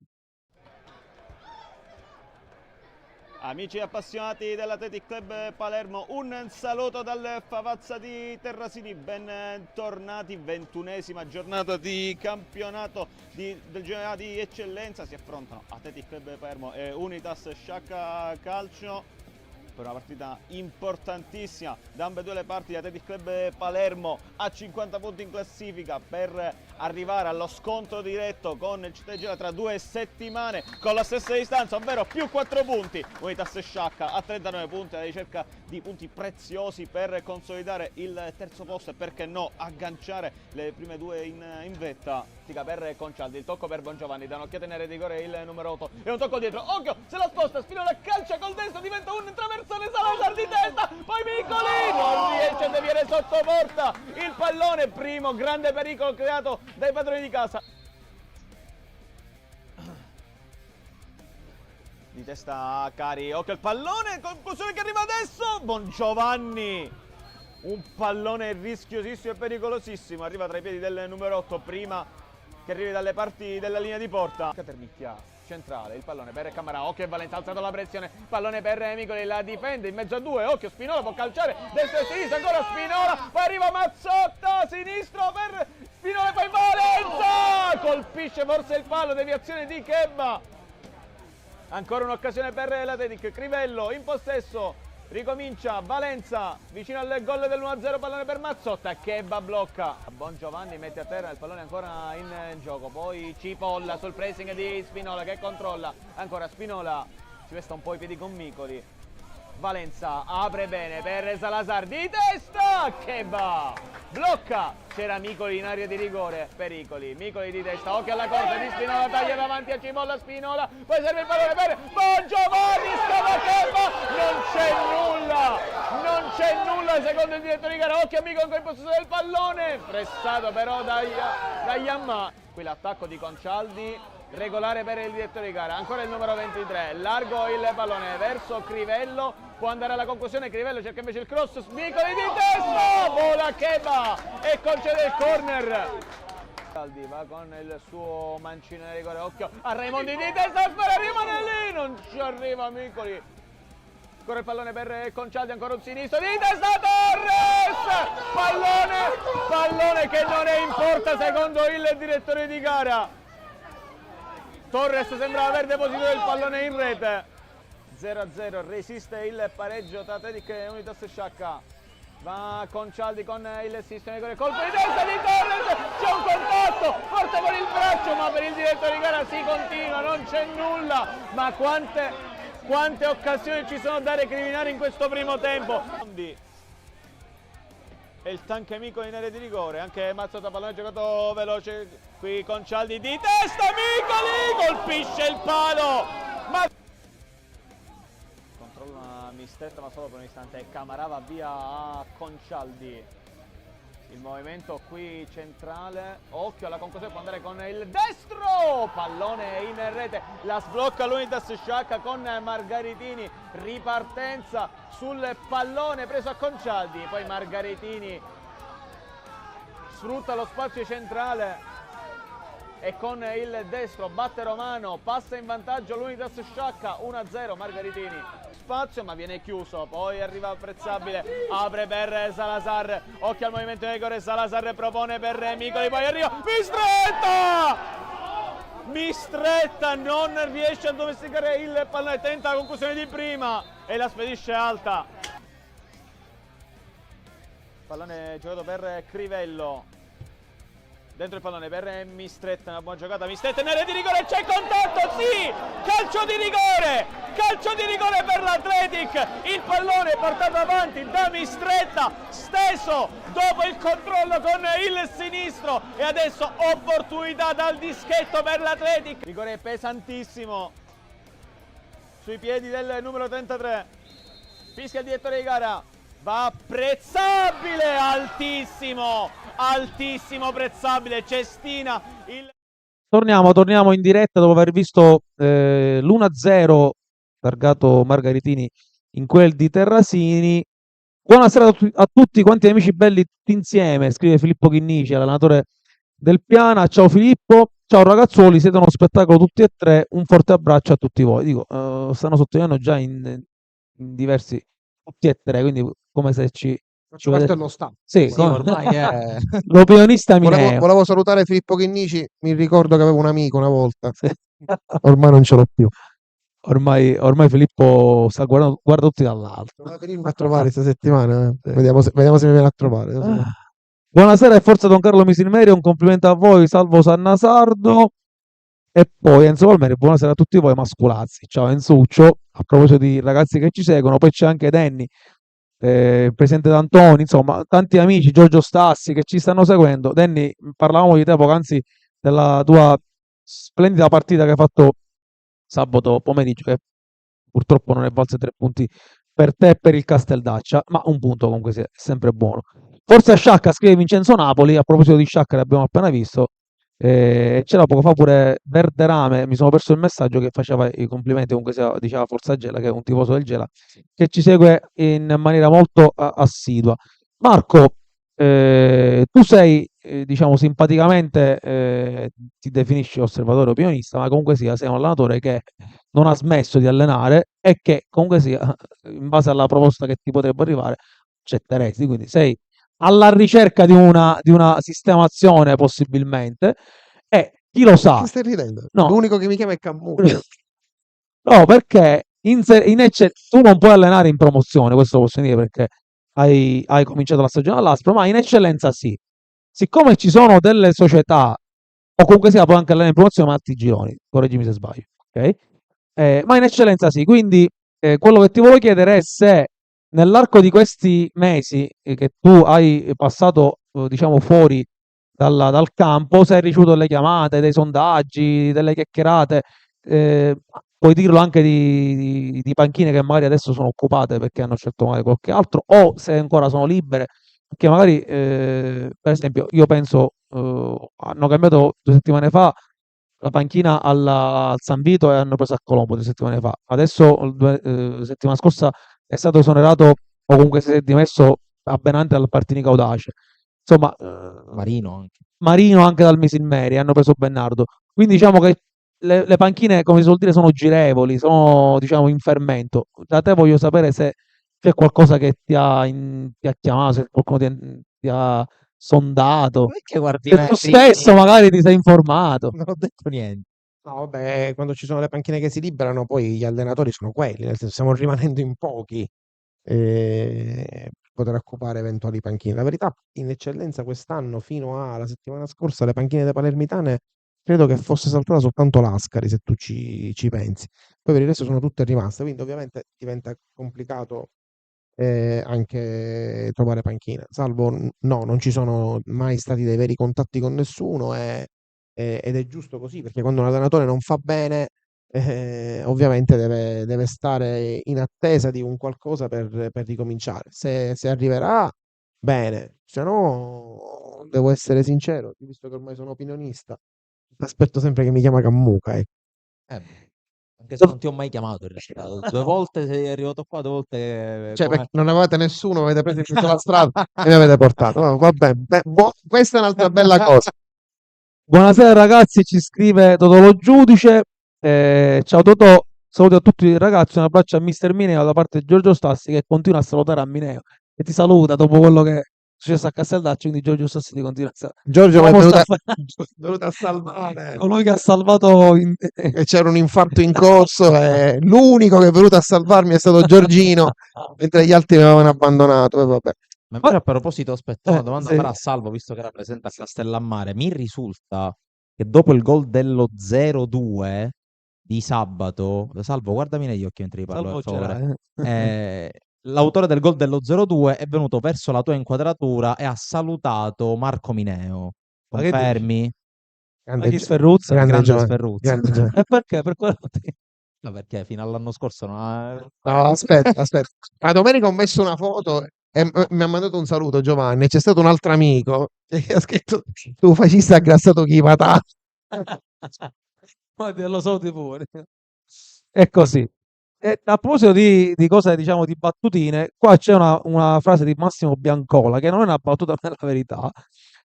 Amici appassionati dell'Athletic Club Palermo, un saluto dal Favazza di Terrasini, bentornati, 21esima giornata di campionato del GNA di eccellenza, si affrontano Athletic Club Palermo e Unitas Sciacca Calcio. Per una partita importantissima da ambedue le parti. Athletic Club Palermo a 50 punti in classifica per arrivare allo scontro diretto con il Città di Gela tra 2 settimane con la stessa distanza, ovvero più 4 punti. Unitas Sciacca a 39 punti alla ricerca di punti preziosi per consolidare il terzo posto e perché no agganciare le prime 2 in vetta. Per Concialdi, il tocco per Bongiovanni, da un'occhiata in area di rigore il numero 8 e un tocco dietro, occhio, se la sposta, Spinola calcia col destro, diventa un traversone, Salazar di testa, poi Micoli non riesce a deviare sotto porta il pallone, primo grande pericolo creato dai padroni di casa. Di testa Cari, occhio il pallone, conclusione che arriva adesso, Bongiovanni. Un pallone rischiosissimo e pericolosissimo, arriva tra i piedi del numero 8 prima che arrivi dalle parti della linea di porta. Termicchia centrale, il pallone per Camarà, occhio e Valenza, ha alzato la pressione, pallone per Micoli, la difende in mezzo a 2, occhio Spinola può calciare, destra e sinistra, ancora Spinola, poi arriva Mazzotta, sinistro per Spinola, poi Valenza! Colpisce forse il palo, deviazione di Kebba. Ancora un'occasione per l'Atletic, Crivello in possesso, ricomincia Valenza, vicino al gol dell'1-0, pallone per Mazzotta, Kebba blocca. Bon Giovanni mette a terra il pallone ancora in gioco, poi Cipolla sul pressing di Spinola che controlla, ancora Spinola, si vesta un po' i piedi con Micoli. Valenza apre bene per Salazar di testa, Kebba blocca, c'era Micoli in area di rigore, pericoli, Micoli di testa, occhio alla corsa di Spinola, taglia davanti a Cipolla, Spinola, poi serve il pallone per Bon Giovanni, scava Kebba, non c'è nulla secondo il direttore di gara, occhio a Micoli ancora in possesso del pallone, pressato però da Yamma, qui l'attacco di Concialdi, regolare per il direttore di gara, ancora il numero 23, largo il pallone verso Crivello, può andare alla conclusione, Crivello cerca invece il cross, Micoli di testa, vola Kebba e concede il corner. Concialdi va con il suo mancino di rigore, occhio a Raimondi di testa, spera, rimane lì, non ci arriva Micoli. Ancora il pallone per Concialdi, ancora un sinistro di testa, Torres, pallone che non è in porta secondo il direttore di gara. Torres sembrava aver depositato il pallone in rete. 0-0, resiste il pareggio tra Atletic e Unitas Sciacca. Va Concialdi con il sistema di colpo di testa di Torres, c'è un contatto, forse con il braccio, ma per il direttore di gara si continua, non c'è nulla. Ma quante occasioni ci sono da recriminare in questo primo tempo. E il tank Micoli in area di rigore, anche Mazzotta, pallone giocato veloce, qui Concialdi di testa, Micoli colpisce il palo, ma controlla Mistretta ma solo per un istante, Camarà va via a Concialdi, il movimento qui centrale, occhio alla conclusione, può andare con il destro, pallone in rete, la sblocca l'Unitas Sciacca con Margaritini, ripartenza sul pallone preso a Concialdi, poi Margaritini sfrutta lo spazio centrale e con il destro batte Romano, passa in vantaggio l'Unitas Sciacca, 1-0 Margaritini, spazio ma viene chiuso, poi arriva Apprezzabile, apre per Salazar, occhio al movimento di rigore, Salazar propone per Micoli, poi arriva Mistretta non riesce a domesticare il pallone, tenta la conclusione di prima e la spedisce alta. Pallone giocato per Crivello, dentro il pallone per Mistretta, una buona giocata, Mistretta in area di rigore, c'è contatto, sì, calcio di rigore per l'Atletic, il pallone portato avanti da Mistretta, steso dopo il controllo con il sinistro e adesso opportunità dal dischetto per l'Atletic, rigore pesantissimo sui piedi del numero 33, fischia il direttore di gara, va Apprezzabile, altissimo Apprezzabile, cestina il... Torniamo in diretta dopo aver visto l'1-0 targato Margaritini in quel di Terrasini. Buonasera a tutti quanti amici belli tutti insieme, scrive Filippo Chinnici, allenatore del Piana. Ciao Filippo, ciao ragazzuoli, siete uno spettacolo tutti e tre, un forte abbraccio a tutti voi. Dico, stanno sottolineando già in diversi tutti e tre, quindi come se ci Faccio parte dello staff. Sì, ormai è... l'opinionista Mineo. Volevo salutare Filippo Chinnici, mi ricordo che avevo un amico una volta, Sì. ormai non ce l'ho più. Ormai Filippo sta guarda tutti dall'alto. Doveva venirmi a trovare questa settimana, vediamo se mi viene a trovare. Buonasera e forza Don Carlo Misilmeri, un complimento a voi, salvo Sannasardo. E poi Enzo Palmeri, buonasera a tutti voi masculazzi. Ciao Enzuccio, a proposito di ragazzi che ci seguono, poi c'è anche Danny, presidente d'Antoni, insomma tanti amici, Giorgio Stassi che ci stanno seguendo. Danny, parlavamo di te poc'anzi, della tua splendida partita che hai fatto sabato pomeriggio, che purtroppo non è valsa 3 punti per te e per il Casteldaccia, ma un punto comunque è sempre buono. Forse a Sciacca, scrive Vincenzo Napoli, a proposito di Sciacca l'abbiamo appena visto, c'era poco fa pure Verderame, mi sono perso il messaggio, che faceva i complimenti, comunque diceva Forza Gela, che è un tifoso del Gela, che ci segue in maniera molto assidua. Marco, tu sei, diciamo simpaticamente, ti definisci osservatore opinionista, ma comunque sia sei un allenatore che non ha smesso di allenare e che comunque sia, in base alla proposta che ti potrebbe arrivare, accetteresti, quindi sei alla ricerca di una sistemazione possibilmente, e chi lo sa, Che stai ridendo? no, L'unico che mi chiama è Cammuccia. no, perché tu non puoi allenare in promozione, questo lo posso dire perché hai cominciato la stagione all'Aspro, ma in eccellenza sì. Siccome ci sono delle società, o comunque sia, puoi anche allenare in promozione, ma alti gironi, correggimi se sbaglio, ok? Ma in eccellenza sì, quindi quello che ti volevo chiedere è se nell'arco di questi mesi che tu hai passato, diciamo, fuori dal campo, se hai ricevuto delle chiamate, dei sondaggi, delle chiacchierate, puoi dirlo anche di panchine che magari adesso sono occupate perché hanno scelto magari qualche altro, o se ancora sono libere, perché magari, per esempio, io penso, hanno cambiato 2 settimane fa la panchina al San Vito e hanno preso a Colombo 2 settimane fa. Adesso, settimana scorsa, è stato esonerato o comunque si è dimesso Abbenante dal Partinico Audace. Insomma, Marino anche. Marino anche dal Misilmeri, hanno preso Bernardo. Quindi diciamo che le panchine, come si suol dire, sono girevoli, sono diciamo in fermento. Da te voglio sapere se c'è qualcosa che ti ha chiamato, se qualcuno ti ha sondato, Perché guardi se tu stesso magari ti sei informato. Non ho detto niente. No, vabbè, quando ci sono le panchine che si liberano, poi gli allenatori sono quelli, nel senso stiamo rimanendo in pochi per poter occupare eventuali panchine. La verità, in eccellenza quest'anno, fino alla settimana scorsa, le panchine delle palermitane credo che fosse saltata soltanto l'Ascari, se tu ci pensi. Poi per il resto sono tutte rimaste, quindi ovviamente diventa complicato anche trovare panchine. Salvo, no, non ci sono mai stati dei veri contatti con nessuno ed è giusto così, perché quando un allenatore non fa bene, ovviamente deve stare in attesa di un qualcosa per ricominciare. Se arriverà, bene, se no, devo essere sincero, visto che ormai sono opinionista, aspetto sempre che mi chiama Cammuca. Anche se non ti ho mai chiamato in realtà. 2 volte sei arrivato qua, 2 volte Cioè, come perché non avevate nessuno, avete preso in mezzo alla strada e mi avete portato. No, vabbè, questa è un'altra bella cosa. Buonasera ragazzi, ci scrive Totò Lo Giudice. Ciao Totò, saluti a tutti i ragazzi, un abbraccio a Mister Mineo da parte di Giorgio Stassi che continua a salutare a Mineo e ti saluta dopo quello che è successo a Casteldaccio, quindi Giorgio Stassi ti continua a salutare. Giorgio mi è L'uomo venuto sta venuto a salvare. colui che ha salvato E c'era un infarto in corso e l'unico che è venuto a salvarmi è stato Giorgino, mentre gli altri mi avevano abbandonato. E vabbè. Ma invece a proposito, aspetta, una domanda sì. farà a Salvo, visto che rappresenta Castellammare. Mi risulta che dopo il gol dello 0-2 di sabato, Salvo, guardami negli occhi mentre parlo, Salvo per favore. ce l'hai. L'autore del gol dello 0-2 è venuto verso la tua inquadratura e ha salutato Marco Mineo. Ma che dici? Confermi? Ma chi Sferruzza? grande Grande Giovanni, Sferruzza. grande Giovanni. E perché? Per quale motivo? No, perché fino all'anno scorso non ha... No, aspetta. A domenica ho messo una foto e mi ha mandato un saluto Giovanni. C'è stato un altro amico che ha scritto: tu fascista aggrassato chi patà. Ma te lo so di pure. È così. E a proposito di cose, diciamo, di battutine, qua c'è una frase di Massimo Biancola che non è una battuta, ma è la verità.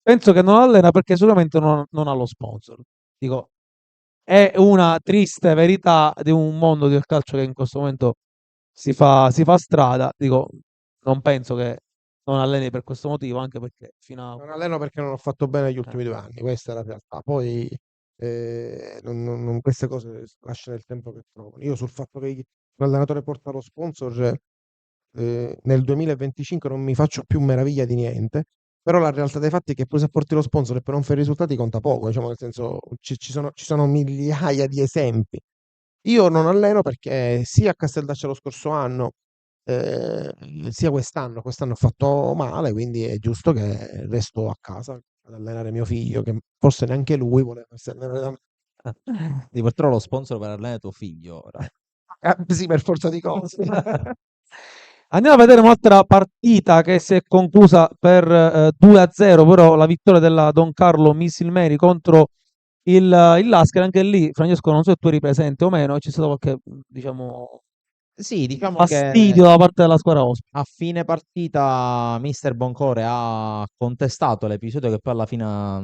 Penso che non allena perché sicuramente non ha lo sponsor. Dico, è una triste verità di un mondo del calcio che in questo momento si fa strada. Dico, non penso che non alleni per questo motivo, anche perché fino a... Non alleno perché non ho fatto bene gli ultimi 2 anni, questa è la realtà. Poi queste cose lasciano il tempo che trovano. Io sul fatto che l'allenatore porta lo sponsor nel 2025 non mi faccio più meraviglia di niente, però la realtà dei fatti è che pure se porti lo sponsor e poi non fai i risultati conta poco, diciamo, nel senso ci sono migliaia di esempi. Io non alleno perché sia a Casteldaccia lo scorso anno, sia quest'anno ho fatto male, quindi è giusto che resto a casa ad allenare mio figlio, che forse neanche lui vuole farsi allenare da me. Ti porterò lo sponsor per allenare tuo figlio ora. Sì, per forza di cose. Andiamo a vedere un'altra partita che si è conclusa per 2-0, però la vittoria della Don Carlo Misilmeri contro il Lasker. Anche lì, Francesco, non so se tu eri presente o meno, c'è stato qualche, diciamo, Sì, diciamo fastidio da parte della squadra ospite. a fine partita Mister Boncore ha contestato l'episodio che poi alla fine ha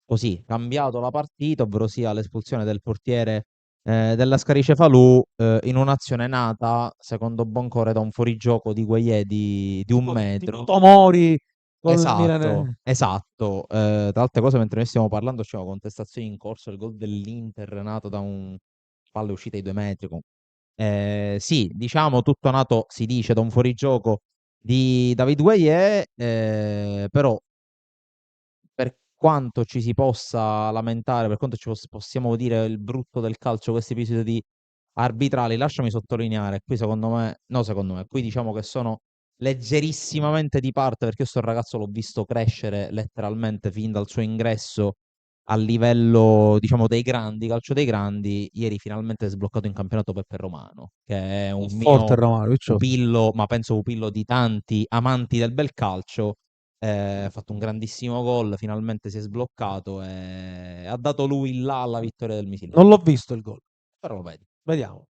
così cambiato la partita, ovvero sia l'espulsione del portiere della Scarice Falù in un'azione nata, secondo Boncore, da un fuorigioco di Gueye di 1 metro. Tomori, Esatto. Tra altre cose, mentre noi stiamo parlando, c'è una contestazione in corso del gol dell'Inter nato da un palla uscita ai 2 metri. Sì, diciamo tutto nato, si dice, da un fuorigioco di David Gueye, però per quanto ci si possa lamentare, per quanto possiamo dire il brutto del calcio, questi episodi arbitrali, lasciami sottolineare, qui secondo me, no secondo me, qui diciamo che sono leggerissimamente di parte, perché io sto ragazzo l'ho visto crescere letteralmente fin dal suo ingresso a livello, diciamo, dei grandi, calcio dei grandi. Ieri finalmente è sbloccato in campionato Peppe Romano, che è un Forte mio Romano, Picciotto. pupillo, ma penso pupillo di tanti amanti del bel calcio. Ha fatto un grandissimo gol, finalmente si è sbloccato e ha dato lui il là alla vittoria del Misil. Non l'ho visto il gol, Però lo vedi. vediamo.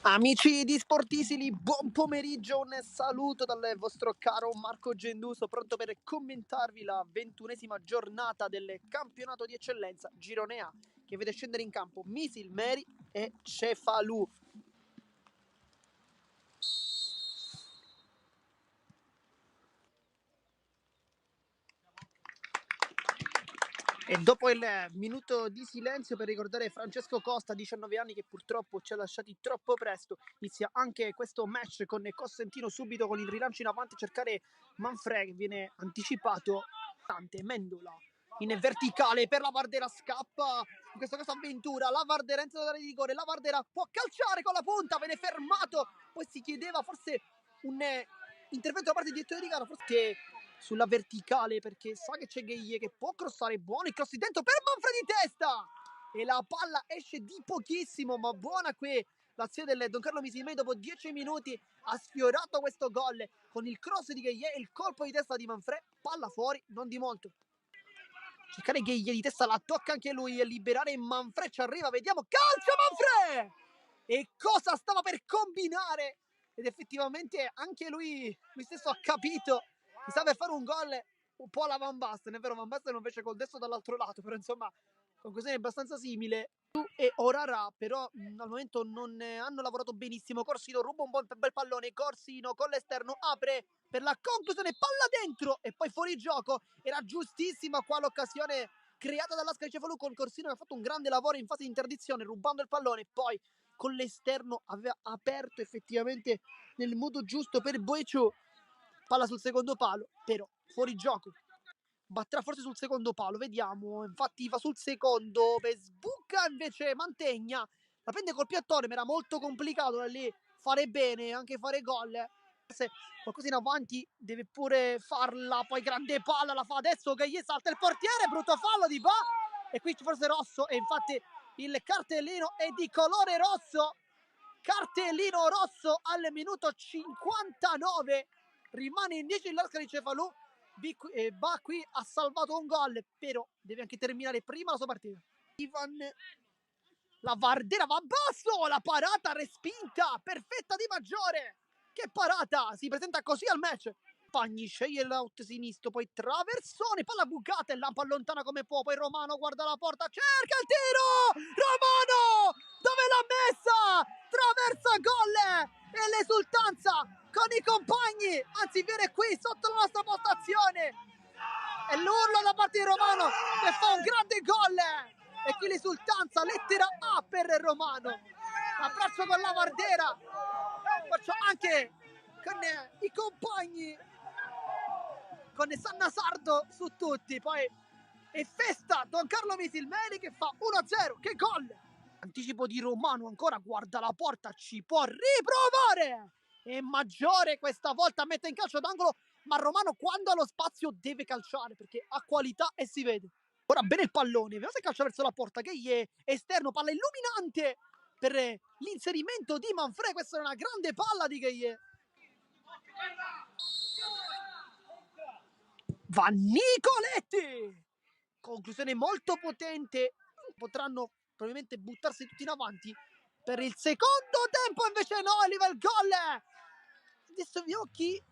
Amici di Sportisili, buon pomeriggio, un saluto dal vostro caro Marco Genduso, pronto per commentarvi la 21esima giornata del campionato di eccellenza Girone A, che vede scendere in campo Misil Meri e Cefalù. E dopo il minuto di silenzio per ricordare Francesco Costa, 19 anni, che purtroppo ci ha lasciati troppo presto, inizia anche questo match con Costantino subito con il rilancio in avanti a cercare Manfred, che viene anticipato. Mendola in verticale per la Vardera, scappa in questo caso avventura, la Vardera entra dall'area di rigore, la Vardera può calciare con la punta, viene fermato, poi si chiedeva forse un intervento da parte di direttore di gara, forse sulla verticale, perché sa che c'è Gueye che può crossare, buono il cross dentro per Manfred di testa e la palla esce di pochissimo, ma buona qui l'azione del Don Carlo Misilmei. Dopo 10 minuti ha sfiorato questo gol con il cross di Gueye e il colpo di testa di Manfred, palla fuori, non di molto. Cercare Gueye di testa, la tocca anche lui e liberare Manfred, ci arriva, vediamo, calcio Manfred! E cosa stava per combinare? Ed effettivamente anche lui stesso ha capito che stava per fare un gol un po' alla Van Basten, è vero, Van Basten invece col destro dall'altro lato, però insomma conclusione abbastanza simile. E Orara però al momento non hanno lavorato benissimo. Corsino ruba un bel pallone, Corsino con l'esterno apre per la conclusione, palla dentro e poi fuori gioco. Era giustissima qua l'occasione creata dall'Ascari Cefalù, con Corsino che ha fatto un grande lavoro in fase di interdizione rubando il pallone, poi con l'esterno aveva aperto effettivamente nel modo giusto per Boeciu. Palla sul secondo palo, però fuori gioco. Batterà forse sul secondo palo, vediamo. Infatti va sul secondo, per sbuca invece Mantegna. La prende col piattone, ma era molto complicato da lì fare bene, anche fare gol. Se qualcosa in avanti deve pure farla, poi grande palla, la fa adesso che gli salta il portiere, brutto fallo di Ba. E qui forse rosso, e infatti il cartellino è di colore rosso. Cartellino rosso al minuto 59. Rimane in 10 l'Ascari Cefalù. Ba qui ha salvato un gol, però deve anche terminare prima la sua partita. Ivan, la Vardera va a basso, la parata respinta, perfetta di Maggiore. Che parata, si presenta così al match. Pagni sceglie l'out sinistro, poi traversone, palla bucata e lampa allontana come può, poi Romano guarda la porta, cerca il tiro, Romano, dove l'ha messa, traversa gol e l'esultanza con i compagni, anzi viene qui sotto la nostra postazione e l'urlo da parte di Romano che fa un grande gol e qui l'esultanza, lettera A per Romano. Abbraccio con la Vardera, faccio anche con i compagni, con Sanna Sardo su tutti, poi è festa Don Carlo Misilmeri che fa 1-0, che gol! Anticipo di Romano, ancora guarda la porta, ci può riprovare! E Maggiore questa volta mette in calcio d'angolo, ma Romano quando ha lo spazio deve calciare perché ha qualità e si vede. Ora bene il pallone, vediamo se calcia verso la porta, che è esterno, palla illuminante per l'inserimento di Manfred, questa è una grande palla di Gueye. Va Nicoletti! Conclusione molto potente, potranno probabilmente buttarsi tutti in avanti per il secondo tempo, invece no, arriva il gol. Adesso vediamo chi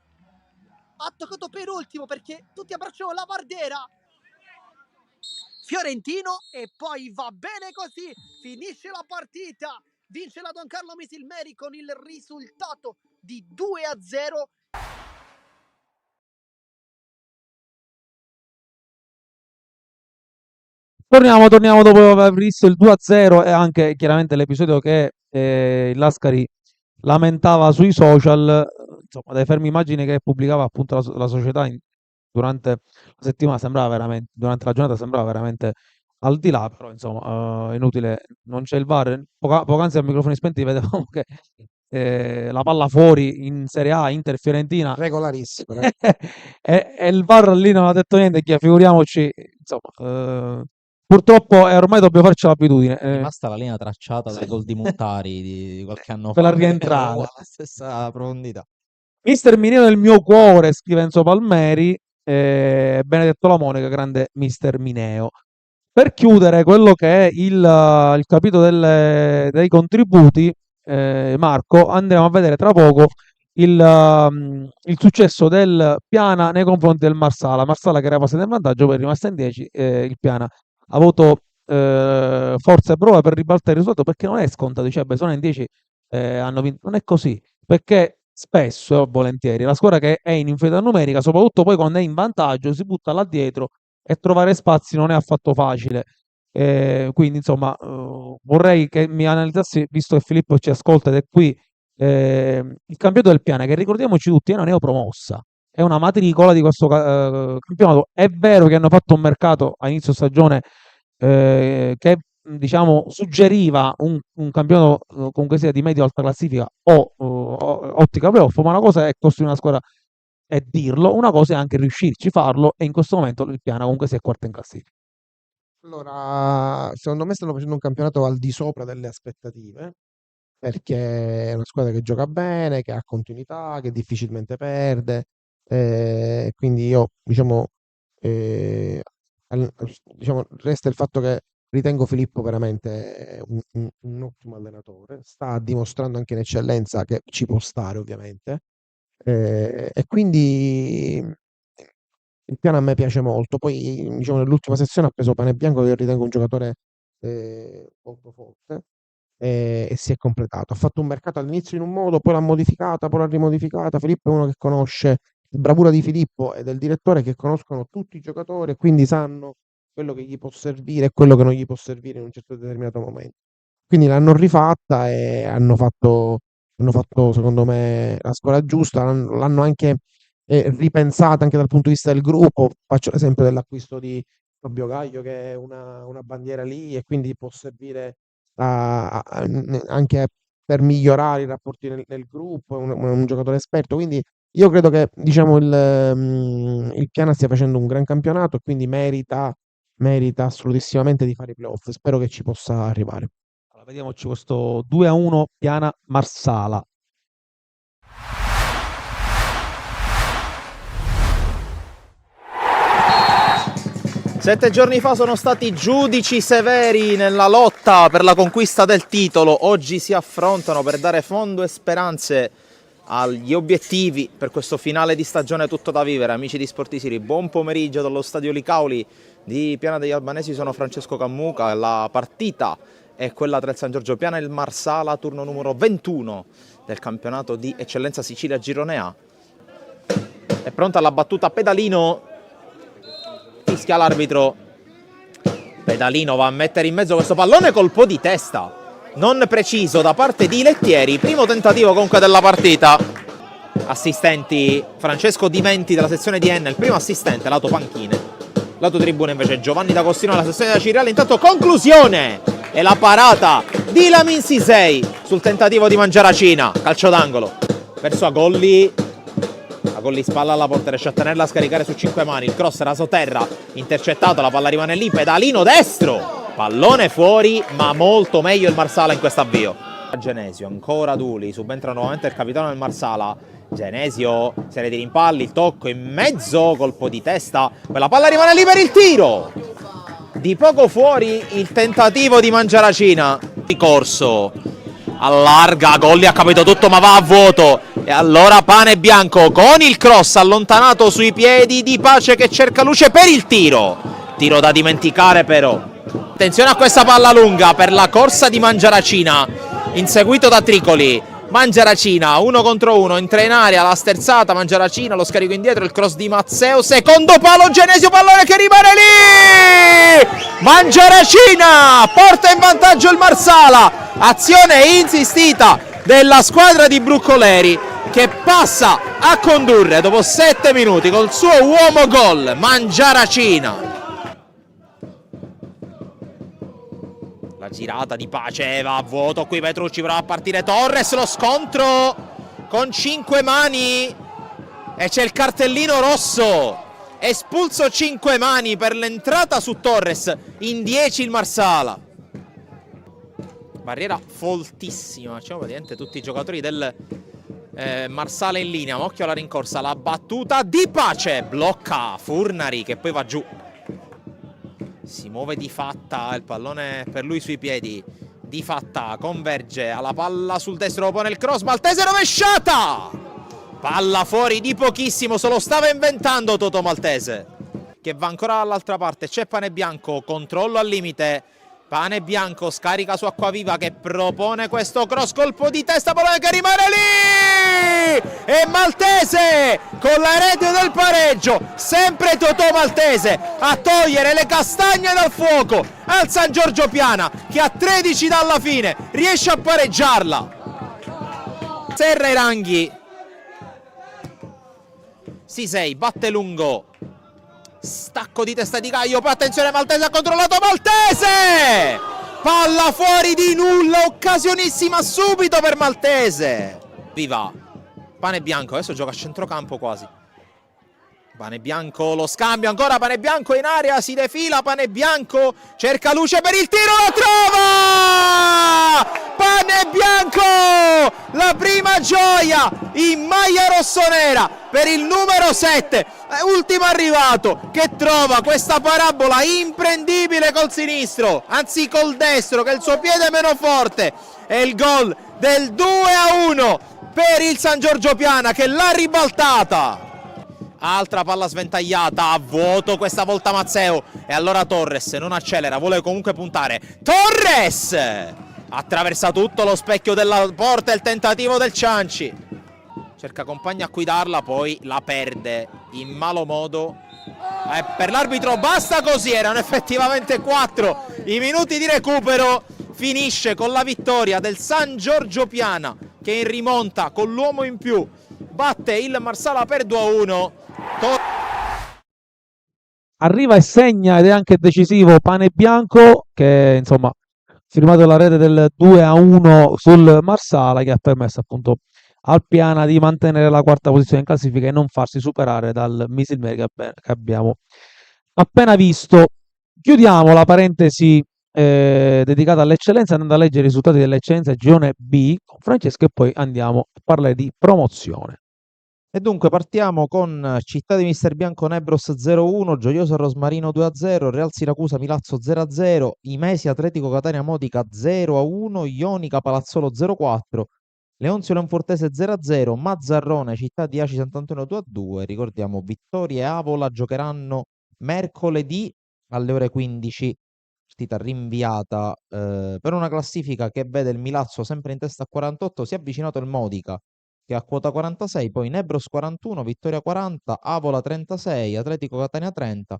ha toccato per ultimo perché tutti abbracciano la Vardera. Fiorentino e poi va bene così, finisce la partita vince la Don Carlo Misilmeri con il risultato di 2-0. Torniamo dopo aver visto il 2-0 e anche chiaramente l'episodio che il Lascari lamentava sui social, insomma, dai fermi immagini che pubblicava appunto la società durante la settimana, durante la giornata sembrava veramente al di là, però insomma, inutile, non c'è il VAR. Poc'anzi a microfoni spenti vedevamo che la palla fuori in Serie A, Inter Fiorentina, Regolarissimo. e il VAR lì non ha detto niente, figuriamoci, insomma, purtroppo ormai dobbiamo farci l'abitudine. È rimasta la linea tracciata dai gol di Muttari di qualche anno Per fa. la rientrata. La stessa profondità. Mister Mineo nel mio cuore, scrive Enzo Palmeri, Benedetto La Monica, grande Mister Mineo. Per chiudere quello che è il capitolo dei contributi, Marco, andremo a vedere tra poco il successo del Piana nei confronti del Marsala. Marsala che era passato in vantaggio, poi è rimasta in 10, il Piana ha avuto forza e prova per ribaltare il risultato, perché non è scontato, dice, sono in 10, hanno vinto. Non è così, perché spesso, volentieri, la squadra che è in inferiorità numerica, soprattutto poi quando è in vantaggio, si butta là dietro e trovare spazi non è affatto facile. Quindi, insomma, vorrei che mi analizzassi, visto che Filippo ci ascolta ed è qui, il campionato del Piana, che ricordiamoci tutti è una neopromossa, è una matricola di questo campionato. È vero che hanno fatto un mercato a inizio stagione che diciamo suggeriva un campionato comunque sia di medio-alta classifica o ottica playoff, ma una cosa è costruire una squadra e dirlo, una cosa è anche riuscirci a farlo, e in questo momento il Piana comunque sia quarta in classifica. Allora, secondo me stanno facendo un campionato al di sopra delle aspettative, perché è una squadra che gioca bene, che ha continuità, che difficilmente perde, quindi io, diciamo, resta il fatto che ritengo Filippo veramente un ottimo allenatore, sta dimostrando anche in eccellenza che ci può stare, ovviamente, e quindi il Piano a me piace molto. Poi, diciamo, nell'ultima sessione ha preso Panebianco, che io ritengo un giocatore molto forte, e si è completato. Ha fatto un mercato all'inizio in un modo, poi l'ha modificata, poi l'ha rimodificata. Filippo è uno che conosce, la bravura di Filippo e del direttore, che conoscono tutti i giocatori e quindi sanno quello che gli può servire e quello che non gli può servire in un certo determinato momento. Quindi l'hanno rifatta e hanno fatto, secondo me, la squadra giusta. L'hanno anche ripensata anche dal punto di vista del gruppo. Faccio l'esempio dell'acquisto di Fabio Gaglio, che è una bandiera lì, e quindi può servire anche per migliorare i rapporti nel gruppo. È un giocatore esperto, quindi io credo che, diciamo, il Piana stia facendo un gran campionato e quindi merita assolutissimamente di fare i playoff. Spero che ci possa arrivare. Allora, vediamoci questo 2-1 Piana Marsala. 7 giorni fa sono stati giudici severi nella lotta per la conquista del titolo. Oggi si affrontano per dare fondo e speranze agli obiettivi per questo finale di stagione tutto da vivere. Amici di Sportisiri, buon pomeriggio dallo stadio Licauli di Piana degli Albanesi. Sono Francesco Cammuca. La partita è quella tra il San Giorgio Piana e il Marsala, turno numero 21 del campionato di Eccellenza Sicilia Girone A. È pronta la battuta Pedalino. Fischia l'arbitro. Pedalino va a mettere in mezzo questo pallone, colpo di testa non preciso da parte di Lettieri. Primo tentativo comunque della partita. Assistenti Francesco Dimenti della sezione di Enna, il primo assistente lato panchine. Lato tribuna invece Giovanni D'Agostino della sezione della Ciriale. Intanto conclusione e la parata di Lamin Sisei sul tentativo di Mangiaracina. Calcio d'angolo verso Agolli. Agolli spalla alla porta, riesce a tenerla a scaricare su 5 mani. Il cross rasoterra intercettato, la palla rimane lì. Pedalino destro, pallone fuori, ma molto meglio il Marsala in questo avvio. Genesio, ancora Duli, subentra nuovamente il capitano del Marsala. Genesio, serie di rimpalli, il tocco in mezzo, colpo di testa, quella palla rimane lì per il tiro. Di poco fuori il tentativo di Mangiaracina. Ricorso, allarga, Golli ha capito tutto ma va a vuoto. E allora Panebianco con il cross allontanato sui piedi di Pace, che cerca luce per il tiro. Tiro da dimenticare però. Attenzione a questa palla lunga per la corsa di Mangiaracina. inseguito da Tricoli. Mangiaracina, 1 contro 1, entra in aria, la sterzata, Mangiaracina, lo scarico indietro, il cross di Mazzeo, secondo palo, Genesio, pallone che rimane lì! Mangiaracina porta in vantaggio il Marsala, azione insistita della squadra di Bruccoleri che passa a condurre dopo 7 minuti col suo uomo gol, Mangiaracina. La girata di Pace va a vuoto, qui Petrucci prova a partire Torres, lo scontro con 5 mani e c'è il cartellino rosso, espulso 5 mani per l'entrata su Torres, in 10 il Marsala. Barriera foltissima, c'è praticamente tutti i giocatori del Marsala in linea, occhio alla rincorsa, la battuta di Pace, blocca Furnari che poi va giù. Si muove Di Fatta, il pallone per lui sui piedi. Di Fatta converge alla palla sul destro, pone il cross, Maltese rovesciata! Palla fuori di pochissimo, se lo stava inventando Toto Maltese, che va ancora dall'altra parte. C'è Panebianco, controllo al limite. Panebianco scarica su Acquaviva che propone questo cross, colpo di testa, pallone che rimane lì! E Maltese con la rete del pareggio, sempre Totò Maltese a togliere le castagne dal fuoco al San Giorgio Piana, che a 13 dalla fine riesce a pareggiarla. Serra i ranghi, Sisei batte lungo, stacco di testa di Caio, poi attenzione, Maltese ha controllato, Maltese! Palla fuori di nulla, occasionissima subito per Maltese. Viva Panebianco, adesso gioca a centrocampo quasi. Panebianco, lo scambio ancora, Panebianco in area, si defila Panebianco, cerca luce per il tiro, lo trova! Panebianco, la prima gioia in maglia rossonera per il numero 7, ultimo arrivato, che trova questa parabola imprendibile col sinistro, anzi col destro, che è il suo piede meno forte, è il gol del 2-1 per il San Giorgio Piana che l'ha ribaltata. Altra palla sventagliata, a vuoto questa volta Mazzeo, e allora Torres non accelera, vuole comunque puntare, Torres! Attraversa tutto lo specchio della porta, il tentativo del Cianci, cerca compagni a cui darla, poi la perde in malo modo. Per l'arbitro basta così, erano effettivamente 4 i minuti di recupero. Finisce con la vittoria del San Giorgio Piana che in rimonta con l'uomo in più batte il Marsala per 2-1. Arriva e segna, ed è anche decisivo, Panebianco, che insomma ha firmato la rete del 2-1 sul Marsala, che ha permesso appunto al Piana di mantenere la quarta posizione in classifica e non farsi superare dal Misilmeri che abbiamo appena visto. Chiudiamo la parentesi dedicata all'eccellenza andando a leggere i risultati dell'eccellenza girone B con Francesco, e poi andiamo a parlare di promozione. E dunque partiamo con Città di Mister Bianco Nebros 0-1, Gioioso Rosmarino 2-0, Real Siracusa Milazzo 0-0, Imesi Atletico Catania Modica 0-1, Ionica Palazzolo 0-4, Leonzio Leonfortese 0-0, Mazzarrone Città di Aci Sant'Antonio 2-2. Ricordiamo Vittoria e Avola giocheranno mercoledì alle ore 15, partita rinviata per una classifica che vede il Milazzo sempre in testa a 48, si è avvicinato il Modica che ha quota 46, poi Nebros 41, Vittoria 40, Avola 36, Atletico Catania 30,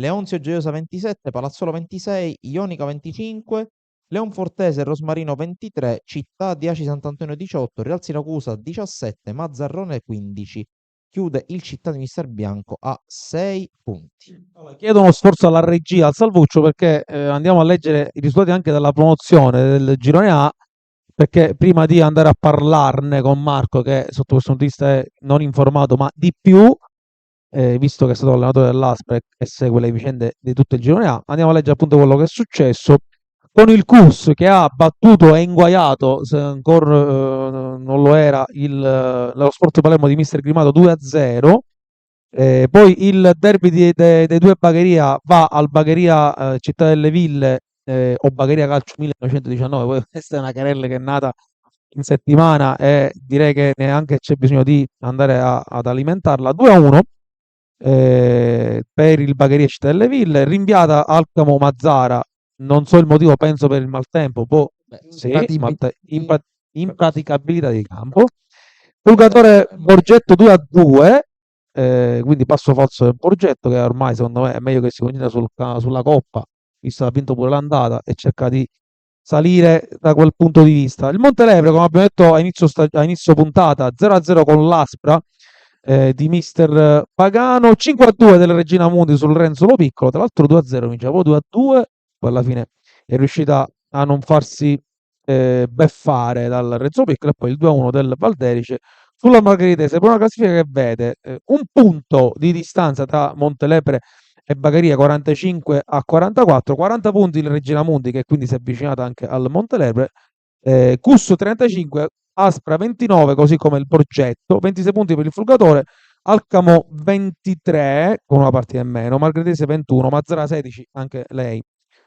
Leonzio Gioiosa 27, Palazzolo 26, Ionica 25, Leonfortese e Rosmarino 23, Città di Aci Sant'Antonio 18, Real Siracusa 17, Mazzarrone 15. Chiude il Città di Mister Bianco a 6 punti. Chiedo uno sforzo alla regia, al Salvuccio, perché andiamo a leggere i risultati anche della promozione del girone A, perché prima di andare a parlarne con Marco, che sotto questo punto di vista è non informato, ma di più, visto che è stato allenatore dell'Aspre e segue le vicende di tutto il girone A, andiamo a leggere appunto quello che è successo con il CUS che ha battuto e inguaiato, se ancora non lo era, lo Sport Palermo di Mister Grimato 2-0. Poi il derby dei due Bagheria va al Bagheria Città delle Ville, o Bagheria Calcio 1919, poi questa è una querella che è nata in settimana e direi che neanche c'è bisogno di andare ad alimentarla. 2-1 per il Bagheria Città delle Ville, rinviata Alcamo Mazzara, non so il motivo, penso per il maltempo, Sì, ma Impratibi- impraticabilità di campo. Purgatore Borgetto 2-2, quindi passo falso del Borgetto, che ormai secondo me è meglio che si concentra sulla Coppa, visto che ha vinto pure l'andata, e cerca di salire da quel punto di vista. Il Montelepre, come abbiamo detto a inizio puntata, 0-0 con l'Aspra di mister Pagano, 5-2 della Regina Mundi sul Renzo Lo Piccolo, tra l'altro 2-0, vinceva 2-2, poi alla fine è riuscita a non farsi beffare dal Renzo Piccolo, e poi il 2-1 del Valderice sulla Margheritese, per una classifica che vede un punto di distanza tra Montelepre e Bagheria, 45 a 44, 40 punti il Regina Mundi, che quindi si è avvicinata anche al Montelepre, Cusso 35, Aspra 29, così come il Borgetto, 26 punti per il Fulgatore, Alcamo 23 con una partita in meno, Margheritese 21, Mazzara 16, anche lei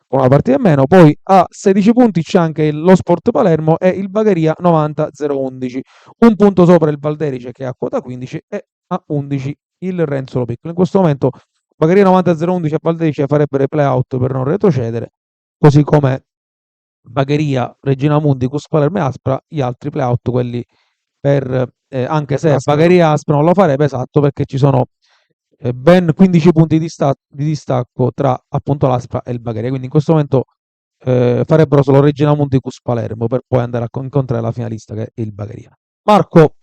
con una partita in meno. Poi a 16 punti c'è anche lo Sport Palermo e il Bagheria 90-011, un punto sopra il Valderice che è a quota 15 e a 11 il Renzo Lo Piccolo. In questo momento Bagheria 90-011 e Valderice farebbero i play-out per non retrocedere, così come Bagheria, Regina Mundi, Cus Palermo e Aspra, gli altri play-out, quelli per, anche se Aspra no. Bagheria Aspra non lo farebbe, esatto, perché ci sono ben 15 punti di distacco tra appunto l'Aspra e il Bagheria, quindi in questo momento farebbero solo Regina Mundi, Cus Palermo, per poi andare a incontrare la finalista che è il Bagheria. Marco,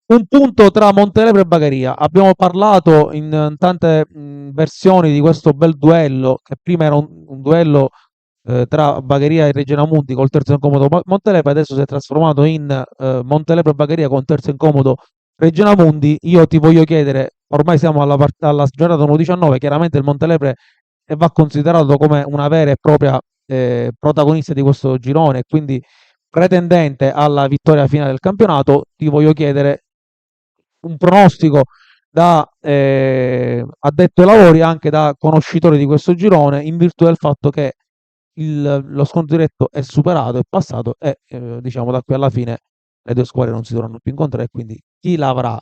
un punto tra Montelepre e Bagheria. Abbiamo parlato in tante versioni di questo bel duello, che prima era un duello tra Bagheria e Regina Mundi col terzo incomodo Montelepre, adesso si è trasformato in Montelepre e Bagheria con terzo incomodo Regina Mundi. Io ti voglio chiedere, ormai siamo alla giornata numero 19, chiaramente il Montelepre va considerato come una vera e propria protagonista di questo girone, quindi pretendente alla vittoria finale del campionato. Ti voglio chiedere un pronostico da addetto ai lavori, anche da conoscitore di questo girone, in virtù del fatto che lo scontro diretto è superato, è passato, e diciamo da qui alla fine le due squadre non si dovranno più incontrare, quindi chi l'avrà?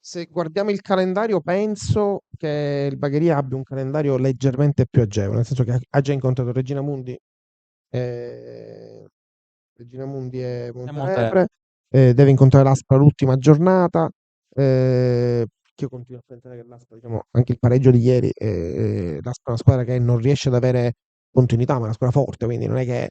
Se guardiamo il calendario, penso che il Bagheria abbia un calendario leggermente più agevole, nel senso che ha già incontrato Regina Mundi e Montelepre, deve incontrare l'Aspra l'ultima giornata. Io continuo a pensare che l'Aspra, diciamo, anche il pareggio di ieri, l'Aspra è una squadra che non riesce ad avere continuità, ma è una squadra forte, quindi non è che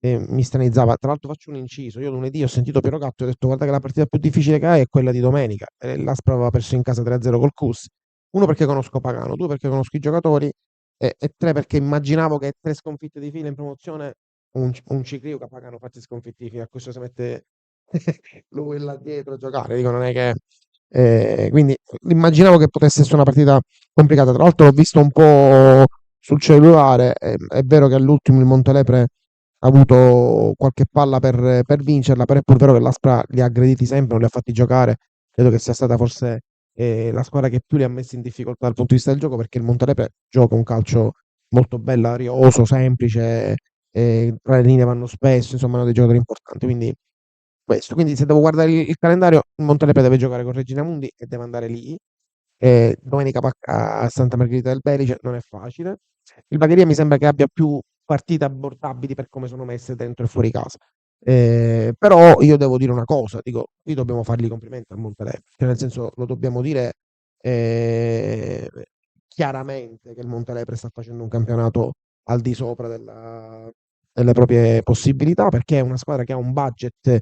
mi stranizzava. Tra l'altro faccio un inciso, io lunedì ho sentito Piero Gatto e ho detto guarda che la partita più difficile che hai è quella di domenica, l'Aspra aveva perso in casa 3-0 col CUS, uno perché conosco Pagano, due perché conosco i giocatori, e tre perché immaginavo che 3 sconfitte di fila in promozione, un Cicriu che Pagano faccia sconfitti di fila, a questo si mette lui là dietro a giocare, dico non è che... quindi immaginavo che potesse essere una partita complicata. Tra l'altro l'ho visto un po' sul cellulare, è vero che all'ultimo il Montelepre ha avuto qualche palla per vincerla, però è pur vero che l'Aspra li ha aggrediti sempre, non li ha fatti giocare. Credo che sia stata forse la squadra che più li ha messi in difficoltà dal punto di vista del gioco, perché il Montelepre gioca un calcio molto bello, arioso, semplice, tra le linee vanno spesso, insomma hanno dei giocatori importanti, quindi questo. Quindi se devo guardare il calendario, il Montelepre deve giocare con Regina Mundi e deve andare lì. Domenica a Santa Margherita del Belice non è facile. Il Bagheria mi sembra che abbia più partite abbordabili per come sono messe dentro e fuori casa. Però io devo dire una cosa, dico, qui dobbiamo fargli complimenti al Montelepre, cioè nel senso lo dobbiamo dire chiaramente che il Montelepre sta facendo un campionato al di sopra delle proprie possibilità, perché è una squadra che ha un budget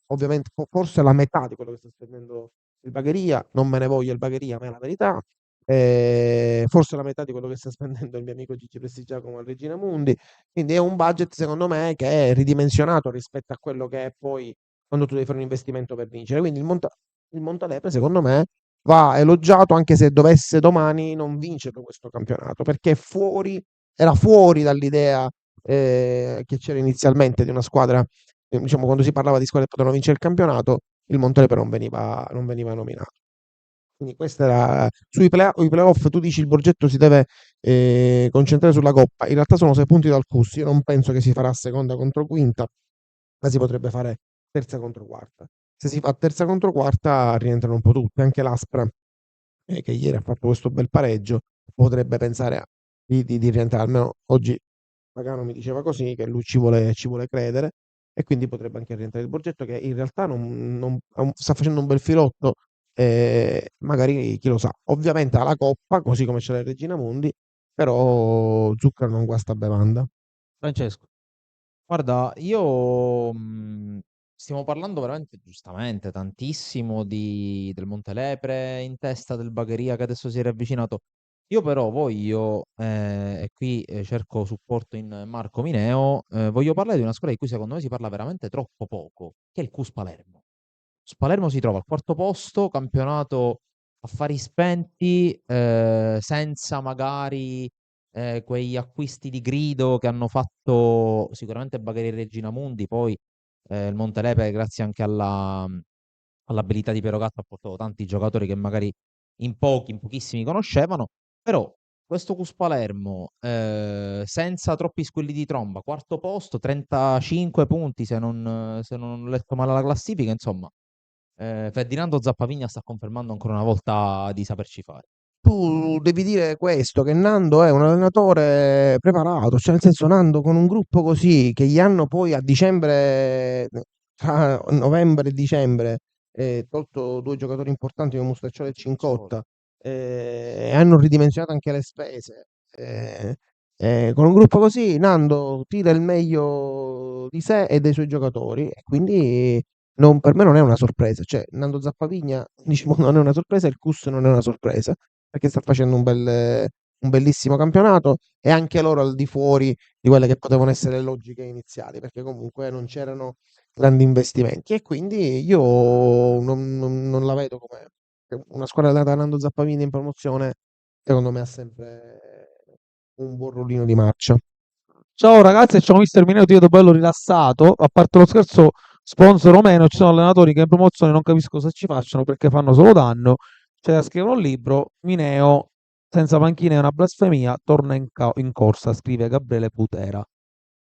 ovviamente forse la metà di quello che sta spendendo il Bagheria, non me ne voglio il Bagheria, ma è la verità. Forse la metà di quello che sta spendendo il mio amico Gigi Prestigiacomo al Regina Mundi, quindi è un budget secondo me che è ridimensionato rispetto a quello che è poi quando tu devi fare un investimento per vincere. Quindi il Montelepre secondo me va elogiato, anche se dovesse domani non vincere questo campionato, perché era fuori dall'idea che c'era inizialmente di una squadra, diciamo, quando si parlava di squadre che potevano vincere il campionato, il Montelepre non veniva nominato. Quindi questa era i playoff. Tu dici il Borgetto si deve concentrare sulla Coppa, in realtà sono 6 punti dal CUS, io non penso che si farà seconda contro quinta, ma si potrebbe fare terza contro quarta. Se si fa terza contro quarta rientrano un po' tutti, anche l'Aspra che ieri ha fatto questo bel pareggio potrebbe pensare di rientrare, almeno oggi Pagano mi diceva così, che lui ci vuole credere e quindi potrebbe anche rientrare il Borgetto che in realtà sta facendo un bel filotto, magari chi lo sa. Ovviamente ha la Coppa, così come c'è la Regina Mundi, però Zucchero non guasta bevanda. Francesco. Guarda, io stiamo parlando veramente giustamente tantissimo del Montelepre in testa del Bagheria che adesso si è riavvicinato. Io però voglio, e qui cerco supporto in Marco Mineo, voglio parlare di una squadra di cui secondo me si parla veramente troppo poco, che è il CUS Palermo. CUS Palermo si trova al quarto posto, campionato affari spenti, senza magari quegli acquisti di grido che hanno fatto sicuramente Bagheria e Regina Mundi, poi il Montelepe, grazie anche all'abilità di Piero Gatto, ha portato tanti giocatori che magari in pochissimi conoscevano, però questo Cus Palermo, senza troppi squilli di tromba, quarto posto, 35 punti se non ho letto male la classifica, insomma, Ferdinando Zappavigna sta confermando ancora una volta di saperci fare. Tu devi dire questo, che Nando è un allenatore preparato, cioè nel senso Nando con un gruppo così che gli hanno poi a dicembre, tra novembre e dicembre, tolto due giocatori importanti come Mustacciolo e Cincotta, e hanno ridimensionato anche le spese. Con un gruppo così Nando tira il meglio di sé e dei suoi giocatori e quindi per me non è una sorpresa, cioè Nando Zappavigna diciamo, non è una sorpresa, il CUS non è una sorpresa perché sta facendo un bellissimo campionato e anche loro al di fuori di quelle che potevano essere le logiche iniziali, perché comunque non c'erano grandi investimenti e quindi io non la vedo come una squadra allenata da Nando Zappavini in promozione, secondo me ha sempre un buon ruolino di marcia. Ciao ragazzi, c'è un mister Mineo Tieto bello rilassato. A parte lo scherzo, sponsor o meno, ci sono allenatori che in promozione non capisco cosa ci facciano perché fanno solo danno. C'è da scrivere un libro. Mineo senza panchina è una blasfemia. Torna in corsa, scrive Gabriele Putera.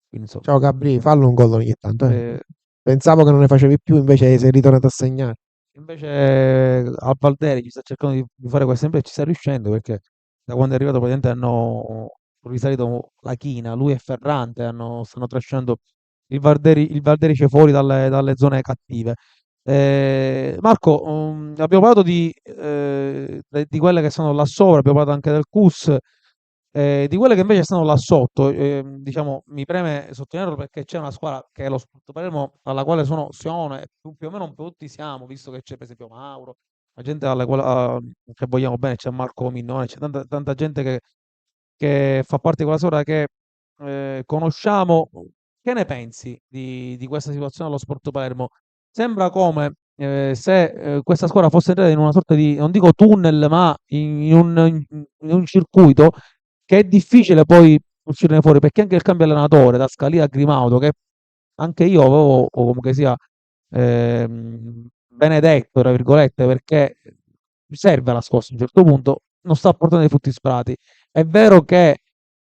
Quindi insomma, Ciao Gabri, fallo un gol ogni tanto. eh, Pensavo che non ne facevi più, invece sei ritornato a segnare. invece al Valderi ci sta cercando di fare questo, sempre ci sta riuscendo perché da quando è arrivato praticamente hanno risalito la china, lui e Ferrante stanno trascinando il Valderice fuori dalle zone cattive. Marco, abbiamo parlato di quelle che sono là sopra, abbiamo parlato anche del CUS, di quelle che invece stanno là sotto. Diciamo, mi preme sottolinearlo perché c'è una squadra che è lo Sport Palermo, alla quale sono Sione, più o meno un po' tutti siamo, visto che c'è per esempio Mauro, la gente che vogliamo bene, c'è Marco Minnone, c'è tanta gente che fa parte di quella squadra che conosciamo. Che ne pensi di questa situazione allo Sport Palermo? Sembra come se questa squadra fosse entrata in una sorta di, non dico tunnel, ma in un circuito che è difficile poi uscirne fuori, perché anche il cambio allenatore da Scalia a Grimaudo, che anche io avevo, o comunque sia, benedetto, tra virgolette, perché serve la scossa a un certo punto, non sta portando dei frutti sperati. È vero che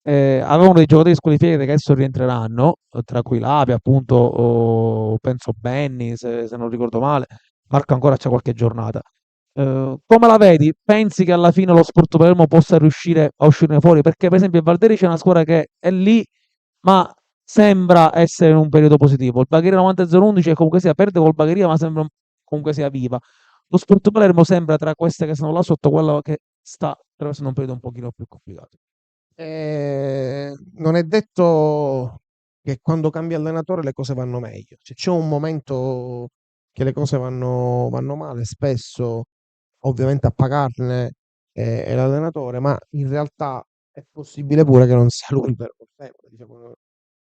avevano dei giocatori squalificati che adesso rientreranno, tra cui Lapia, appunto, penso Benny, se non ricordo male, Marco ancora c'è qualche giornata. Come la vedi? Pensi che alla fine lo Sport Palermo possa riuscire a uscirne fuori? Perché, per esempio, il Valderi c'è una squadra che è lì, ma sembra essere in un periodo positivo. Il Bagheria 90-011 è comunque sia perde col Bagheria, ma sembra comunque sia viva. Lo Sport Palermo sembra tra queste che sono là sotto quello che sta attraversando un periodo un pochino più complicato. Non è detto che quando cambia allenatore le cose vanno meglio. Se c'è un momento che le cose vanno male, spesso ovviamente a pagarne è l'allenatore, ma in realtà è possibile pure che non sia lui il vero colpevole. Diciamo,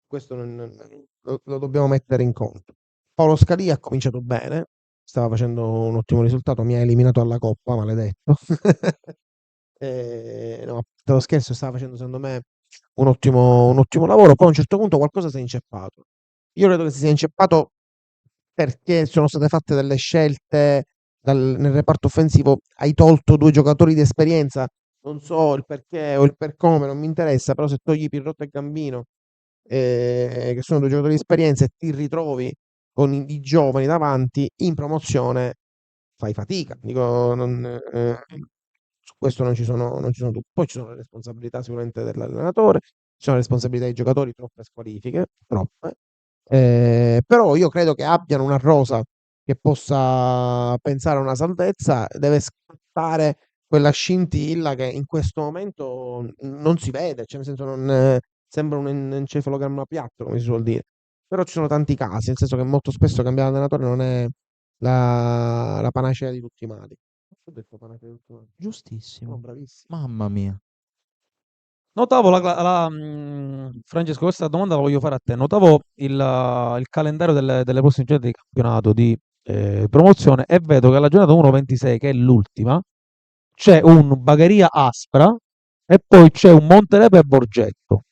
questo lo dobbiamo mettere in conto. Paolo Scalia ha cominciato bene, stava facendo un ottimo risultato, mi ha eliminato alla Coppa, maledetto. No, te lo scherzo, stava facendo secondo me un ottimo lavoro, poi a un certo punto qualcosa si è inceppato. Io credo che si sia inceppato perché sono state fatte delle scelte nel reparto offensivo, hai tolto due giocatori di esperienza, non so il perché o il per come, non mi interessa, però se togli Pirrotto e Gambino, che sono due giocatori di esperienza e ti ritrovi con i giovani davanti in promozione, fai fatica. Dico, su questo non ci sono dubbi. Poi ci sono le responsabilità sicuramente dell'allenatore, ci sono le responsabilità dei giocatori, troppe squalifiche, troppe. Però io credo che abbiano una rosa che possa pensare a una salvezza, deve scattare quella scintilla che in questo momento non si vede, cioè nel senso non sembra un encefalogramma piatto, come si suol dire. Però ci sono tanti casi, nel senso che molto spesso cambiare allenatore non è la panacea di tutti i mali. Ho detto panacea di tutti i mali. No, Giustissimo. bravissimo. Mamma mia. Notavo Francesco, questa domanda la voglio fare a te. Notavo il calendario delle prossime giornate di campionato di promozione e vedo che alla giornata 1-26, che è l'ultima, c'è un Bagheria Aspra e poi c'è un Montelepre e Borgetto.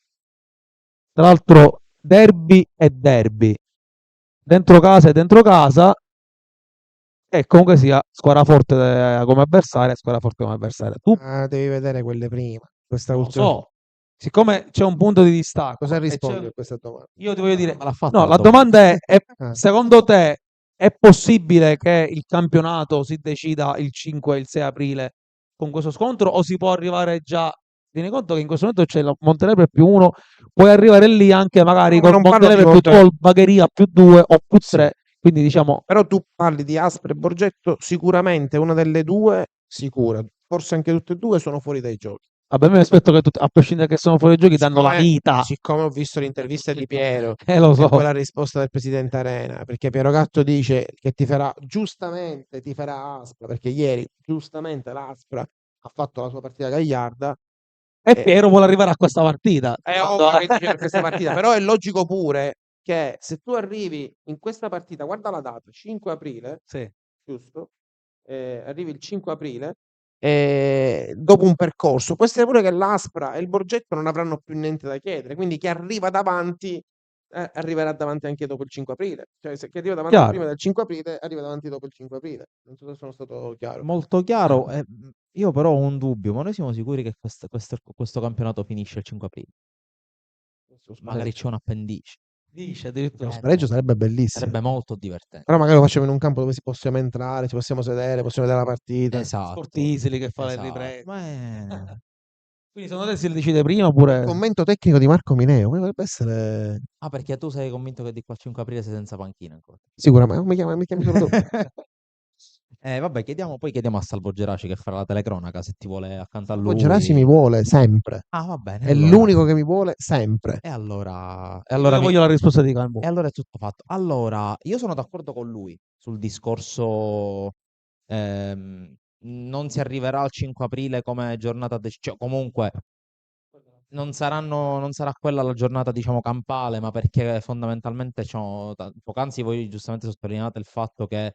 Tra l'altro derby e derby, dentro casa e dentro casa, e comunque sia squadra forte come avversaria e squadra forte come avversaria. Tu Devi vedere quelle prima. Questa non lo ultima. so, siccome c'è un punto di distacco Cosa e rispondi a questa domanda? io ti voglio dire, Ma l'ha fatta no, la la domanda è, Ah. secondo te è possibile che il campionato si decida il 5 e il 6 aprile con questo scontro o si può arrivare già? Tieni conto che in questo momento c'è il Montelepre +1, puoi arrivare lì anche magari No, con non parlo di Montelepre più Montelepre. col Bagheria +2 o Sì. +3, quindi diciamo Però tu parli di Aspre e Borgetto, sicuramente una delle due, sicura. Forse anche tutte e due sono fuori dai giochi. vabbè, mi aspetto che a prescindere che sono fuori giochi danno la vita. Siccome ho visto l'intervista di Piero Lo e so. poi la risposta del presidente Arena, perché Piero Gatto dice che giustamente tiferà Aspra, perché ieri giustamente l'Aspra ha fatto la sua partita gagliarda. E Piero vuole arrivare a questa partita. È ovvio che dice per questa partita, però è logico pure che se tu arrivi in questa partita, guarda la data, 5 aprile, Sì. giusto? Arrivi il 5 aprile, dopo un percorso, può essere pure che l'Aspra e il Borgetto non avranno più niente da chiedere, quindi chi arriva davanti arriverà davanti anche dopo il 5 aprile, cioè se chi arriva davanti Chiaro. prima del 5 aprile arriva davanti dopo il 5 aprile. Non so se sono stato chiaro. Molto chiaro. Io però ho un dubbio, ma noi siamo sicuri che questo campionato finisce il 5 aprile? Magari c'è un appendice. Dice Lo addirittura. spareggio sarebbe bellissimo. Sarebbe molto divertente. Però magari lo facciamo in un campo dove possiamo entrare, ci possiamo sedere, possiamo vedere la partita. Esatto. Sportisili che fa le Esatto. riprese. Ma è... Quindi secondo te si decide prima oppure... Commento tecnico di Marco Mineo, potrebbe essere Ah, perché tu sei convinto che di qua al 5 aprile sei senza panchina ancora? sicuramente. Mi chiami solo tu. Vabbè, poi chiediamo a Salvo Geraci che farà la telecronaca se ti vuole accanto a Poi Gerasi mi lui. vuole sempre. Ah, va bene, È allora. l'unico che mi vuole sempre. E allora, Io voglio la risposta di Calmo. e allora è tutto fatto. Allora, io sono d'accordo con lui sul discorso non si arriverà al 5 aprile come giornata cioè, comunque non sarà quella la giornata, diciamo, campale, ma perché fondamentalmente poc'anzi voi giustamente sottolineate il fatto che,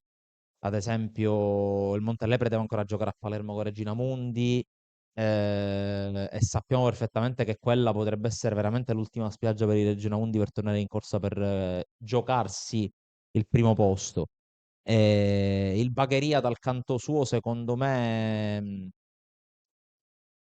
ad esempio, il Montelepre deve ancora giocare a Palermo con Regina Mundi, e sappiamo perfettamente che quella potrebbe essere veramente l'ultima spiaggia per i Regina Mundi per tornare in corsa per giocarsi il primo posto. Il Bagheria dal canto suo, secondo me,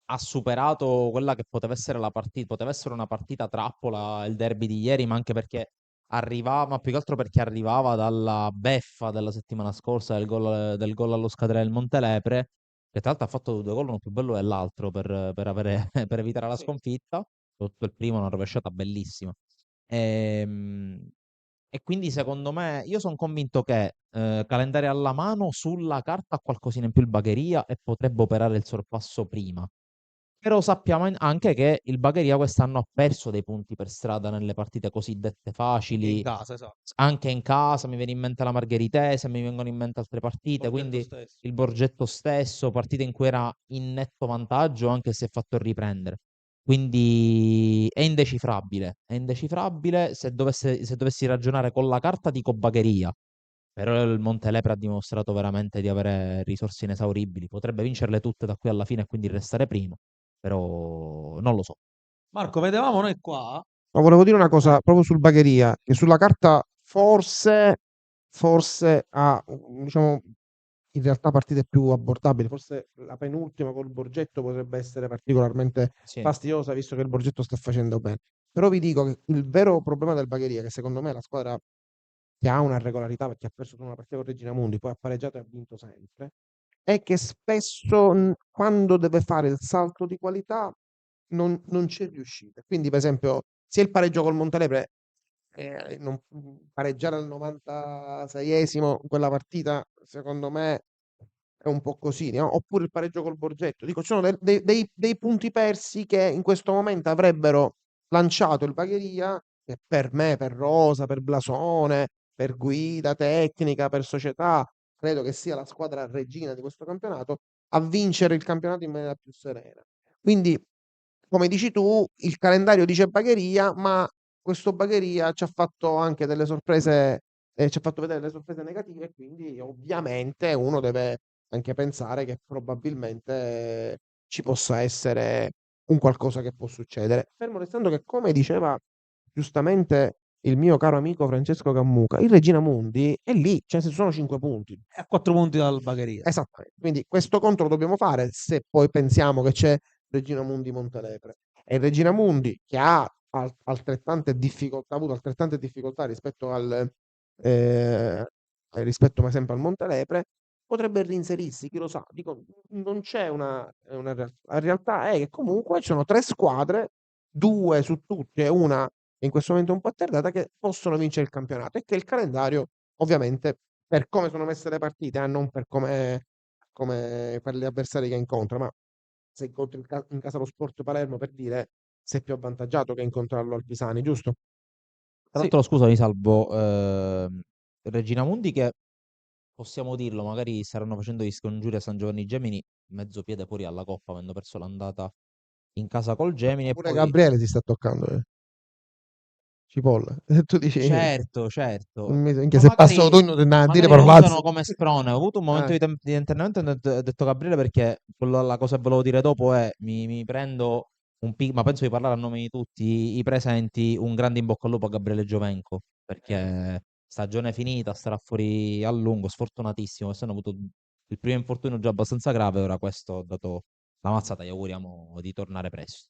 ha superato quella che poteva essere la partita, poteva essere una partita trappola il derby di ieri, ma anche perché arrivava, ma più che altro perché arrivava dalla beffa della settimana scorsa del gol allo scadere del Montelepre, che tra l'altro ha fatto 2 gol, uno più bello dell'altro per evitare la sconfitta, soprattutto il primo, una rovesciata bellissima. E quindi secondo me, io sono convinto che calendario alla mano, sulla carta ha qualcosina in più il Bagheria e potrebbe operare il sorpasso prima. Però sappiamo anche che il Bagheria quest'anno ha perso dei punti per strada nelle partite cosiddette In facili, casa, esatto. anche in casa, mi viene in mente la Margheritese, mi vengono in mente altre partite, quindi Stesso. il Borgetto stesso, partite in cui era in netto vantaggio anche se si è fatto riprendere. Quindi è indecifrabile se dovessi ragionare con la carta dico Bagheria, però il Montelepre ha dimostrato veramente di avere risorse inesauribili, potrebbe vincerle tutte da qui alla fine e quindi restare primo, però non lo so. Marco, vedevamo noi qua. Ma volevo dire una cosa proprio sul Bagheria, che sulla carta forse ha, diciamo, in realtà partite più abbordabili. Forse la penultima col Borgetto potrebbe essere particolarmente Sì. fastidiosa, visto che il Borgetto sta facendo bene. Però vi dico che il vero problema del Bagheria, che secondo me è la squadra che ha una regolarità, perché ha perso solo una partita con Regina Mundi, poi ha pareggiato e ha vinto sempre, è che spesso quando deve fare il salto di qualità non c'è riuscita. Quindi, per esempio, sia il pareggio col Montelepre, pareggiare al 96esimo quella partita, secondo me è un po' così, no? Oppure il pareggio col Borgetto. Dico, ci sono dei punti persi che in questo momento avrebbero lanciato il Bagheria, che per me, per rosa, per blasone, per guida tecnica, per società, credo che sia la squadra regina di questo campionato, a vincere il campionato in maniera più serena. Quindi, come dici tu, il calendario dice Bagheria, ma questo Bagheria ci ha fatto anche delle sorprese, ci ha fatto vedere delle sorprese negative, e quindi ovviamente uno deve anche pensare che probabilmente ci possa essere un qualcosa che può succedere. Fermo restando che, come diceva giustamente il mio caro amico Francesco Cammuca, il Regina Mundi è lì, cioè se sono 5 punti. È a 4 punti dal Bagheria. Esattamente. Quindi questo conto lo dobbiamo fare se poi pensiamo che c'è Regina Mundi Montelepre. E Regina Mundi, che ha altrettante difficoltà, ha avuto altrettante difficoltà rispetto ma sempre al Montelepre, potrebbe reinserirsi, chi lo sa. Dico, non c'è una realtà. La realtà è che comunque ci sono 3 squadre, 2 su tutte e una in questo momento un po' attardata, che possono vincere il campionato, e che il calendario, ovviamente, per come sono messe le partite, non per per gli avversari che incontra, ma se incontri in casa lo Sport Palermo, per dire, sei più avvantaggiato che incontrarlo al Pisani, giusto? Tra l'altro, scusami, Salvo, Regina Mundi che, possiamo dirlo, magari staranno facendo gli scongiuri a San Giovanni Gemini, mezzo piede fuori alla Coppa, avendo perso l'andata in casa col Gemini, e Pure poi... Gabriele si sta toccando, Cipolla. Tu dici, Certo, certo. minchia, Ma se passo tu a dire magari lo usano parolazzi. come sprone. Ho avuto un momento di internamento e ho detto Gabriele, perché la cosa che volevo dire dopo è mi prendo ma penso di parlare a nome di tutti i presenti, un grande in bocca al lupo a Gabriele Giovenco, perché stagione finita, starà fuori a lungo, sfortunatissimo, quest'anno ha avuto il primo infortunio già abbastanza grave, ora questo ha dato la mazzata, gli auguriamo di tornare presto.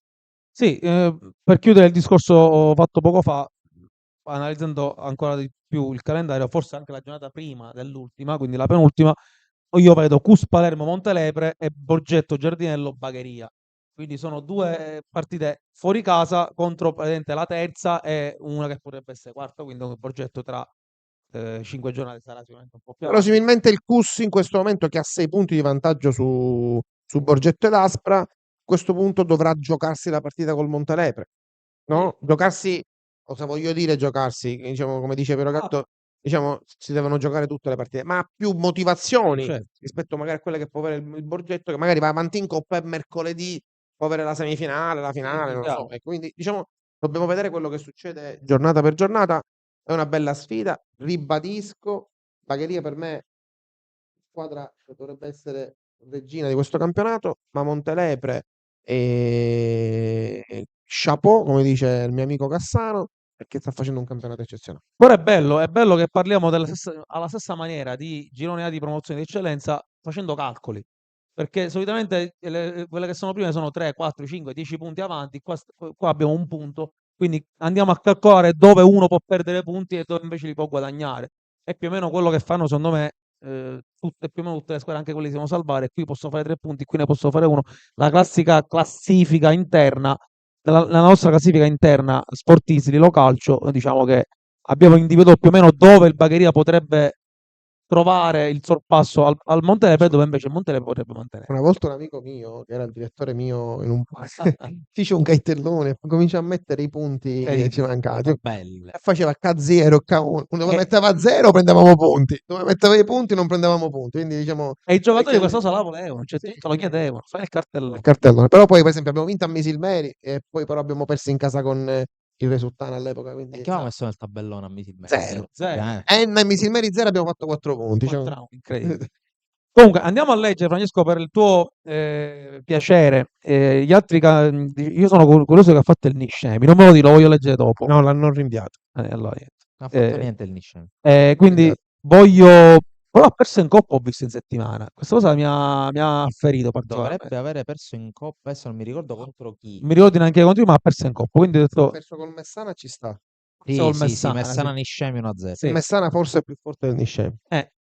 Sì, per chiudere il discorso fatto poco fa, analizzando ancora di più il calendario, forse anche la giornata prima dell'ultima, quindi la penultima, io vedo Cus Palermo Montelepre e Borgetto Giardinello Bagheria. Quindi sono 2 partite fuori casa contro praticamente la terza e una che potrebbe essere quarta, quindi un Borgetto tra 5 giornate sarà sicuramente un po' più avanti. Verosimilmente il CUS in questo momento, che ha 6 punti di vantaggio su Borgetto ed Aspra, a questo punto dovrà giocarsi la partita col Montelepre, no? Giocarsi, cosa voglio dire giocarsi? Diciamo, come dice Piero Gatto, diciamo, si devono giocare tutte le partite, ma ha più motivazioni Certo. rispetto magari a quelle che può avere il Borgetto, che magari va avanti in Coppa e mercoledì può avere la semifinale, la finale, non lo so. E quindi, diciamo, dobbiamo vedere quello che succede giornata per giornata. È una bella sfida, ribadisco, Bagheria per me squadra che dovrebbe essere regina di questo campionato, ma Montelepre e chapeau, come dice il mio amico Cassano, perché sta facendo un campionato eccezionale. Però è bello che parliamo alla stessa maniera di girone A di promozione di eccellenza facendo calcoli, perché solitamente quelle che sono prime sono 3, 4, 5, 10 punti avanti, qua abbiamo un punto, quindi andiamo a calcolare dove uno può perdere punti e dove invece li può guadagnare. È più o meno quello che fanno, secondo me, più o meno tutte le squadre, anche quelle che si devono salvare. Qui posso fare 3 punti, qui ne posso fare 1. La classica classifica interna, la nostra classifica interna sportisti di Localcio, diciamo che abbiamo individuato più o meno dove il Bagheria potrebbe trovare il sorpasso al Montelepre, dove invece il Montelepre potrebbe mantenere. Una volta un amico mio, che era il direttore mio in un fece un gaitellone, cominciò a mettere i punti che ci mancavano. Belle. Faceva K0, K1, dove metteva 0 prendevamo punti, dove metteva i punti non prendevamo punti, quindi diciamo... E i giocatori questa cosa la volevano, cioè Sì. te lo chiedevano, fai il cartellone. Il cartellone. Però poi, per esempio, abbiamo vinto a Misilmeri e poi però abbiamo perso in casa con il Resultano all'epoca. Quindi, E che avevamo messo nel tabellone a Misilmeri? 0. Zero. E Misilmeri 0 abbiamo fatto 4 punti. Incredibile. Comunque andiamo a leggere, Francesco, per il tuo piacere. Gli altri io sono curioso che ha fatto il Niscemi, non me lo dico, lo voglio leggere dopo. No, l'hanno rinviato. Allora, Non ha fatto niente il Niscemi. quindi voglio... Però ha perso in Coppa, ho visto in settimana. Questa cosa mi ha ferito particolarmente. Dovrebbe avere perso in Coppa, adesso non mi ricordo contro chi. Mi ricordo neanche contro, ma ha perso in Coppa. Quindi ho detto, Ha perso col Messana, ci sta. Sì, col sì, Messana, Messana sì. Niscemi 1-0. Sì. Il Messana forse è più forte del Niscemi.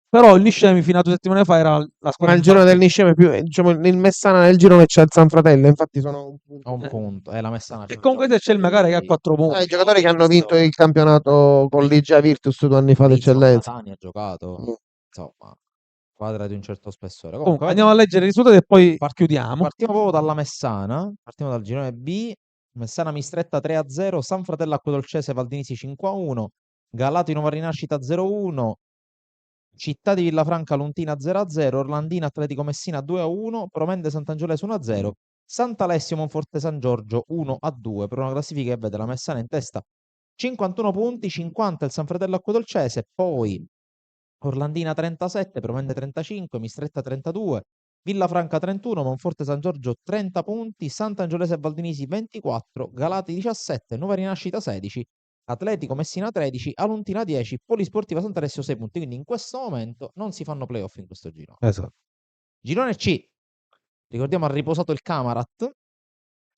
Però il Niscemi fino a 2 settimane fa era la Ma squadra il in girone basso. del Nisceme più, diciamo, il Messana nel girone c'è il San Fratello, infatti sono un punto. A un punto, è la Messana E c'ha comunque se c'è il Megara che ha 4 I punti. giocatori che hanno vinto il campionato con l'Igia Virtus 2 anni fa Rizzo, d'eccellenza. Catania ha giocato, insomma, squadra di un certo spessore. Comunque, Comunque, andiamo a leggere i risultati e poi chiudiamo. partiamo proprio dalla Messana, partiamo dal girone B. Messana Mistretta 3-0, San Fratello Acquedolcese Valdinisi 5-1, Galato Nuova Rinascita 0-1, Città di Villafranca Luntina 0-0, Orlandina Atletico Messina 2-1, Promende Sant'Angelo 1-0, Sant'Alessio Monforte San Giorgio 1-2, per una classifica che vede la Messana in testa 51 punti, 50 il San Fratello Acquedolcese, poi Orlandina 37, Promende 35, Mistretta 32, Villafranca 31, Monforte San Giorgio 30 punti, Sant'Angiolese e Valdinisi 24, Galati 17, Nuova Rinascita 16, Atletico Messina 13, Aluntina 10, Polisportiva Sant'Alessio 6 punti. Quindi in questo momento non si fanno playoff in questo girone. Esatto. Girone C, ricordiamo ha riposato il Camarat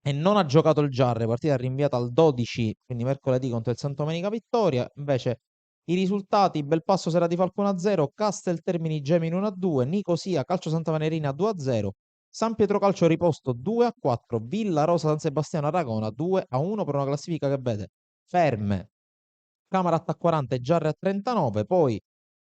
e non ha giocato il Giarre, partita rinviata al 12, quindi mercoledì contro il Santomenica Vittoria. Invece i risultati: Belpasso Serra Falco 1-0, Castel Termini Gemini 1-2, Nicosia Calcio Santa Venerina 2-0, San Pietro Calcio Riposto 2-4, Villa Rosa San Sebastiano Aragona 2-1, per una classifica che vede ferme Camarat a 40 e Giarre a 39, poi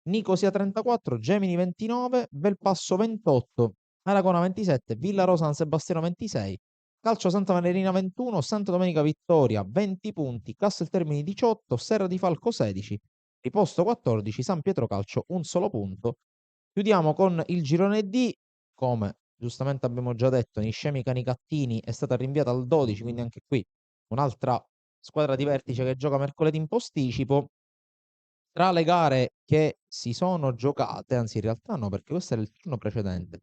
Nicosia 34, Gemini 29, Belpasso 28, Aragona 27, Villa Rosa San Sebastiano 26, Calcio Santa Venerina 21, Santa Domenica Vittoria 20 punti, Castel Termini 18, Serra di Falco 16, Riposto 14, San Pietro Calcio un solo punto. Chiudiamo con il girone D, come giustamente abbiamo già detto, Niscemi Canicattini è stata rinviata al 12, quindi anche qui un'altra squadra di vertice che gioca mercoledì in posticipo. Tra le gare che si sono giocate, anzi in realtà no, perché questo era il turno precedente,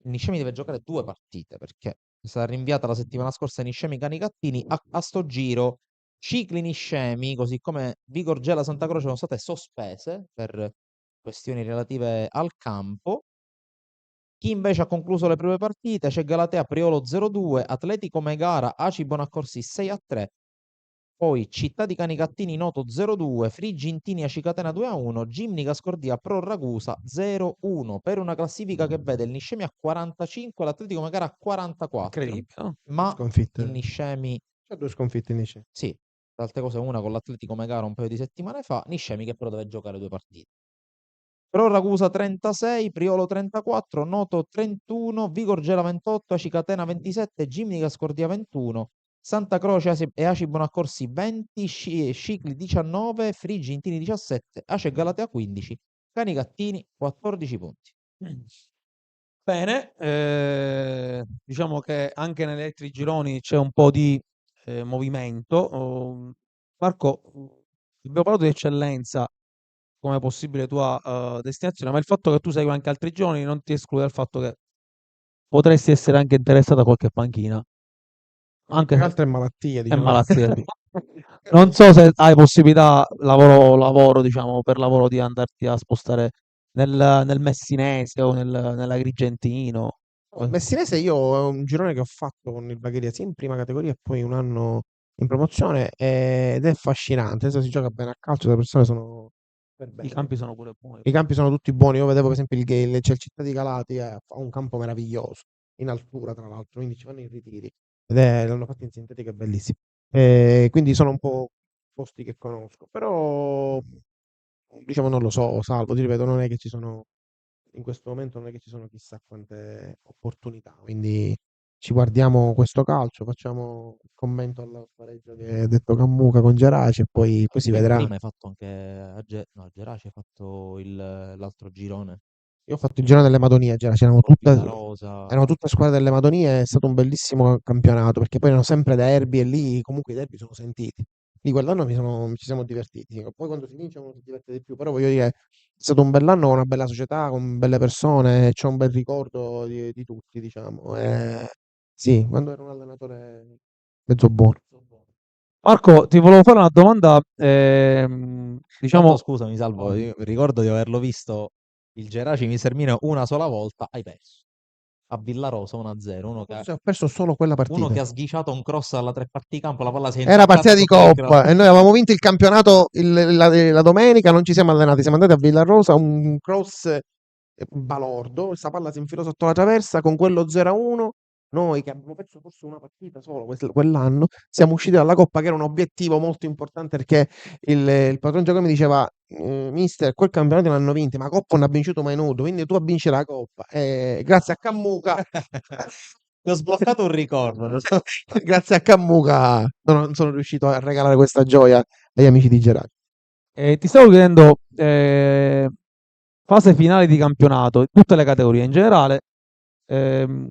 il Niscemi deve giocare 2 partite, perché è stata rinviata la settimana scorsa Niscemi Canicattini. A sto giro Cicli Niscemi, così come Vigor Gela Santa Croce, sono state sospese per questioni relative al campo. Chi invece ha concluso le prime partite c'è Galatea Priolo 0-2, Atletico Megara Aci Bonaccorsi 6-3, poi Città di Canicattini Noto 0-2, Frigintini Acicatena 2-1, Gimnica Scordia Pro Ragusa 0-1, per una classifica che vede il Niscemi a 45 e l'Atletico Megara a 44. Incredibile, no? Ma Sconfitte. il Niscemi, C'è 2 sconfitte in Niscemi. sì, tra altre cose una con l'Atletico Megara un paio di settimane fa, Niscemi che però deve giocare 2 partite. Pro Ragusa 36, Priolo 34, Noto 31, Vigor Gela 28, Acicatena 27, Gimnica Scordia 21, Santa Croce e Aci Bonaccorsi 20, Scicli 19, Frigi Intini 17, Ace Galatea 15, Canicattini 14 punti. Bene, diciamo che anche negli altri gironi c'è un po' di movimento. Marco, abbiamo parlato di eccellenza come possibile tua destinazione, ma il fatto che tu segui anche altri gironi non ti esclude dal fatto che potresti essere anche interessato a qualche panchina, anche se Altre malattie, è diciamo. malattia. Non so se hai possibilità, lavoro, diciamo, per lavoro di andarti a spostare nel Messinese o nell'Agrigentino. Il Messinese io è un girone che ho fatto con il Bagheria sia in prima categoria e poi un anno in promozione ed è affascinante, adesso si gioca bene a calcio, le persone sono per I bene. campi sono pure buoni. I campi sono tutti buoni, io vedevo per esempio c'è il Città di Galati, ha un campo meraviglioso, in altura tra l'altro, quindi ci vanno i ritiri l'hanno fatto in sintetica, è bellissimo. Quindi sono un po' posti che conosco, però diciamo non lo so, Salvo, ti ripeto, non è che ci sono in questo momento non è che ci sono chissà quante opportunità, quindi ci guardiamo questo calcio, facciamo il commento al pareggio che ha detto Cammuca con Geraci e poi si Te vedrà. prima hai fatto anche a Geraci, hai fatto l'altro girone, Io ho fatto il girone delle Madonie a Geraci, Villa Rosa. erano tutte squadre delle Madonie, è stato un bellissimo campionato perché poi erano sempre derby e lì comunque i derby sono sentiti. Lì quell'anno ci siamo divertiti. Poi quando si vince uno si diverte di più, però voglio dire, è stato un bell'anno con una bella società, con belle persone, c'ho un bel ricordo di tutti, diciamo. Sì, quando ero un allenatore mezzo buono. Marco, ti volevo fare una domanda, Tanto diciamo, scusami, Salvo, io ricordo di averlo visto il Geraci Misermino una sola volta, hai perso. a Villarosa 1-0, Forse ho perso solo quella uno che partita. ha sghiciato un cross alla tre quarti di campo, la palla si è Era partita incappata di sotto il Coppa cross. e noi avevamo vinto il campionato la domenica, non ci siamo allenati, siamo andati a Villarosa, un cross balordo, questa palla si infilò sotto la traversa con quello 0-1. Noi che abbiamo perso forse una partita solo quell'anno, siamo usciti dalla Coppa, che era un obiettivo molto importante perché il padrone Giacomo mi diceva: mister, quel campionato l'hanno vinto, ma Coppa non ha vinciuto mai nudo, quindi tu vinci la Coppa. E grazie a Cammuca, Ti ho sbloccato un ricordo. grazie a Cammuca, non sono riuscito a regalare questa gioia agli amici di Gerardo. Ti stavo chiedendo, fase finale di campionato, tutte le categorie in generale, ehm,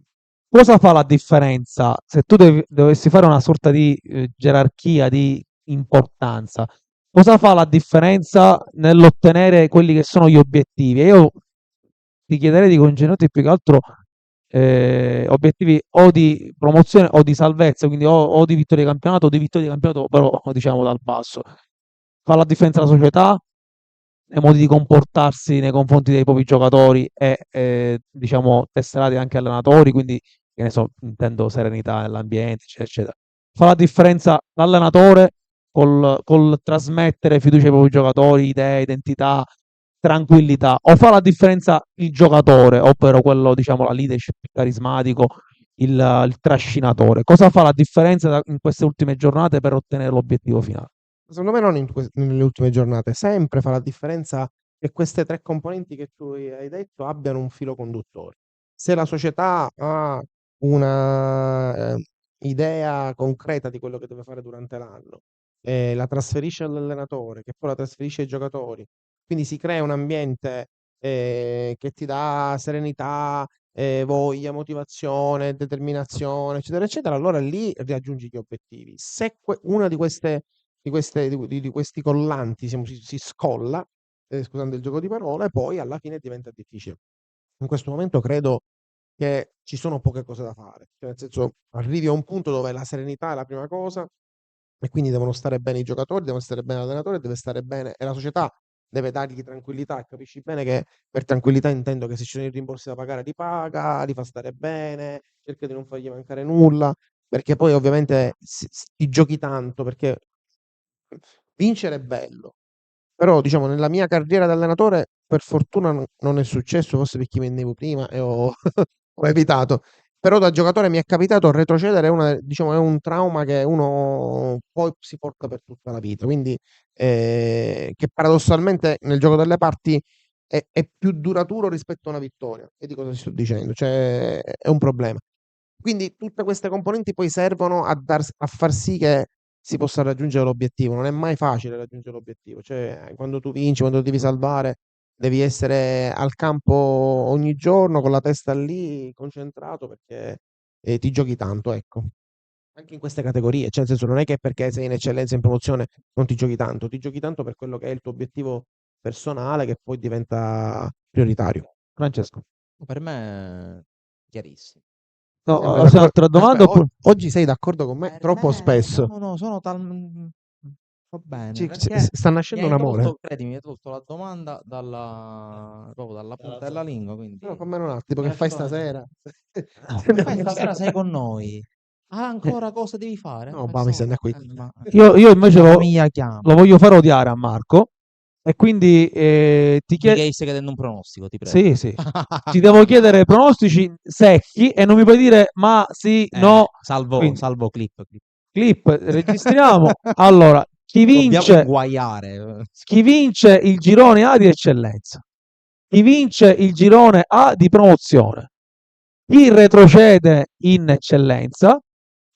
cosa fa la differenza se tu dovessi fare una sorta di gerarchia di importanza? Cosa fa la differenza nell'ottenere quelli che sono gli obiettivi? E io ti chiederei di concentrarti più che altro obiettivi o di promozione o di salvezza, quindi o di vittoria di campionato o di vittoria di campionato, però diciamo dal basso. Fa la differenza la società, nei modi di comportarsi nei confronti dei propri giocatori e diciamo tesserati anche allenatori, quindi che ne so, intendo serenità nell'ambiente, eccetera, eccetera. Fa la differenza l'allenatore col trasmettere fiducia ai propri giocatori, idee, identità, tranquillità, o fa la differenza il giocatore, ovvero quello, diciamo, la leadership carismatico, il trascinatore? Cosa fa la differenza in queste ultime giornate per ottenere l'obiettivo finale? Secondo me non nelle ultime giornate, sempre fa la differenza che queste tre componenti che tu hai detto abbiano un filo conduttore. Se la società ha una idea concreta di quello che deve fare durante l'anno, la trasferisce all'allenatore, che poi la trasferisce ai giocatori, quindi si crea un ambiente che ti dà serenità, voglia, motivazione, determinazione, eccetera, eccetera, allora lì raggiungi gli obiettivi. Se una di questi collanti si scolla, scusando il gioco di parole, poi alla fine diventa difficile. In questo momento credo che ci sono poche cose da fare, cioè nel senso arrivi a un punto dove la serenità è la prima cosa e quindi devono stare bene i giocatori, deve stare bene l'allenatore, deve stare bene e la società deve dargli tranquillità, e capisci bene che per tranquillità intendo che se ci sono i rimborsi da pagare li paga, li fa stare bene, cerca di non fargli mancare nulla, perché poi ovviamente ti giochi tanto, perché vincere è bello, però diciamo nella mia carriera da allenatore per fortuna non è successo, forse perché mi vendevo prima e ho, ho evitato, però da giocatore mi è capitato retrocedere, diciamo, è un trauma che uno poi si porta per tutta la vita, quindi che paradossalmente nel gioco delle parti è più duraturo rispetto a una vittoria. E di cosa ti sto dicendo? Cioè, è un problema. Quindi tutte queste componenti poi servono a far sì che si possa raggiungere l'obiettivo. Non è mai facile raggiungere l'obiettivo. Cioè, quando tu vinci, quando devi salvare, devi essere al campo ogni giorno con la testa lì, concentrato, perché ti giochi tanto, ecco. Anche in queste categorie, cioè nel senso non è che perché sei in eccellenza in promozione non ti giochi tanto per quello che è il tuo obiettivo personale che poi diventa prioritario. Francesco. Per me chiarissimo. No, Sempre c'è d'accordo. un'altra domanda Aspetta, oppure... oggi sei d'accordo con me Per troppo me spesso. no, sono va bene, Sta perché nascendo un amore. credimi, mi hai tolto la domanda proprio dalla punta della lingua, quindi No, fammelo un attimo, mi che fai lascio stasera? stasera sei con noi. Ah, ancora cosa devi fare? No, va, mi sembra qui. Io invece La famiglia chiama. lo voglio fare odiare a Marco e quindi ti Di chiedo... che stai chiedendo un pronostico, ti prego. Sì, sì. Ti devo chiedere pronostici secchi e non mi puoi dire ma sì, no. Quindi, Salvo clip. clip, registriamo. Allora, Dobbiamo inguaiare. chi vince il girone A di eccellenza? Chi vince il girone A di promozione? Chi retrocede in eccellenza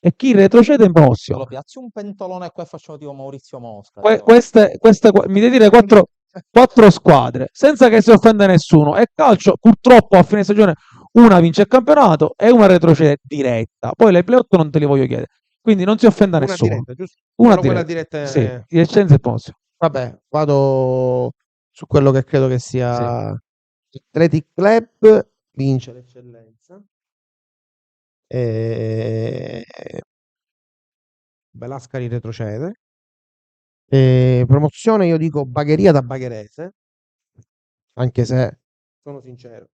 e chi retrocede in promozione? Piazzi un pentolone qua e facciamo tipo Maurizio Mosca. Mi devi dire quattro squadre senza che si offenda nessuno. E calcio, purtroppo, a fine stagione una vince il campionato e una retrocede diretta. Poi le playoff non te li voglio chiedere. Quindi non si offenda Una nessuno. diretta, giusto? Una Solo quella diretta. diretta. Sì, di eccellenza e promozione. Vabbè, vado su quello che credo che Sì. sia Athletic Club, vince l'eccellenza. Belascari retrocede. Promozione io dico Bagheria da Bagherese, anche se sono sincero,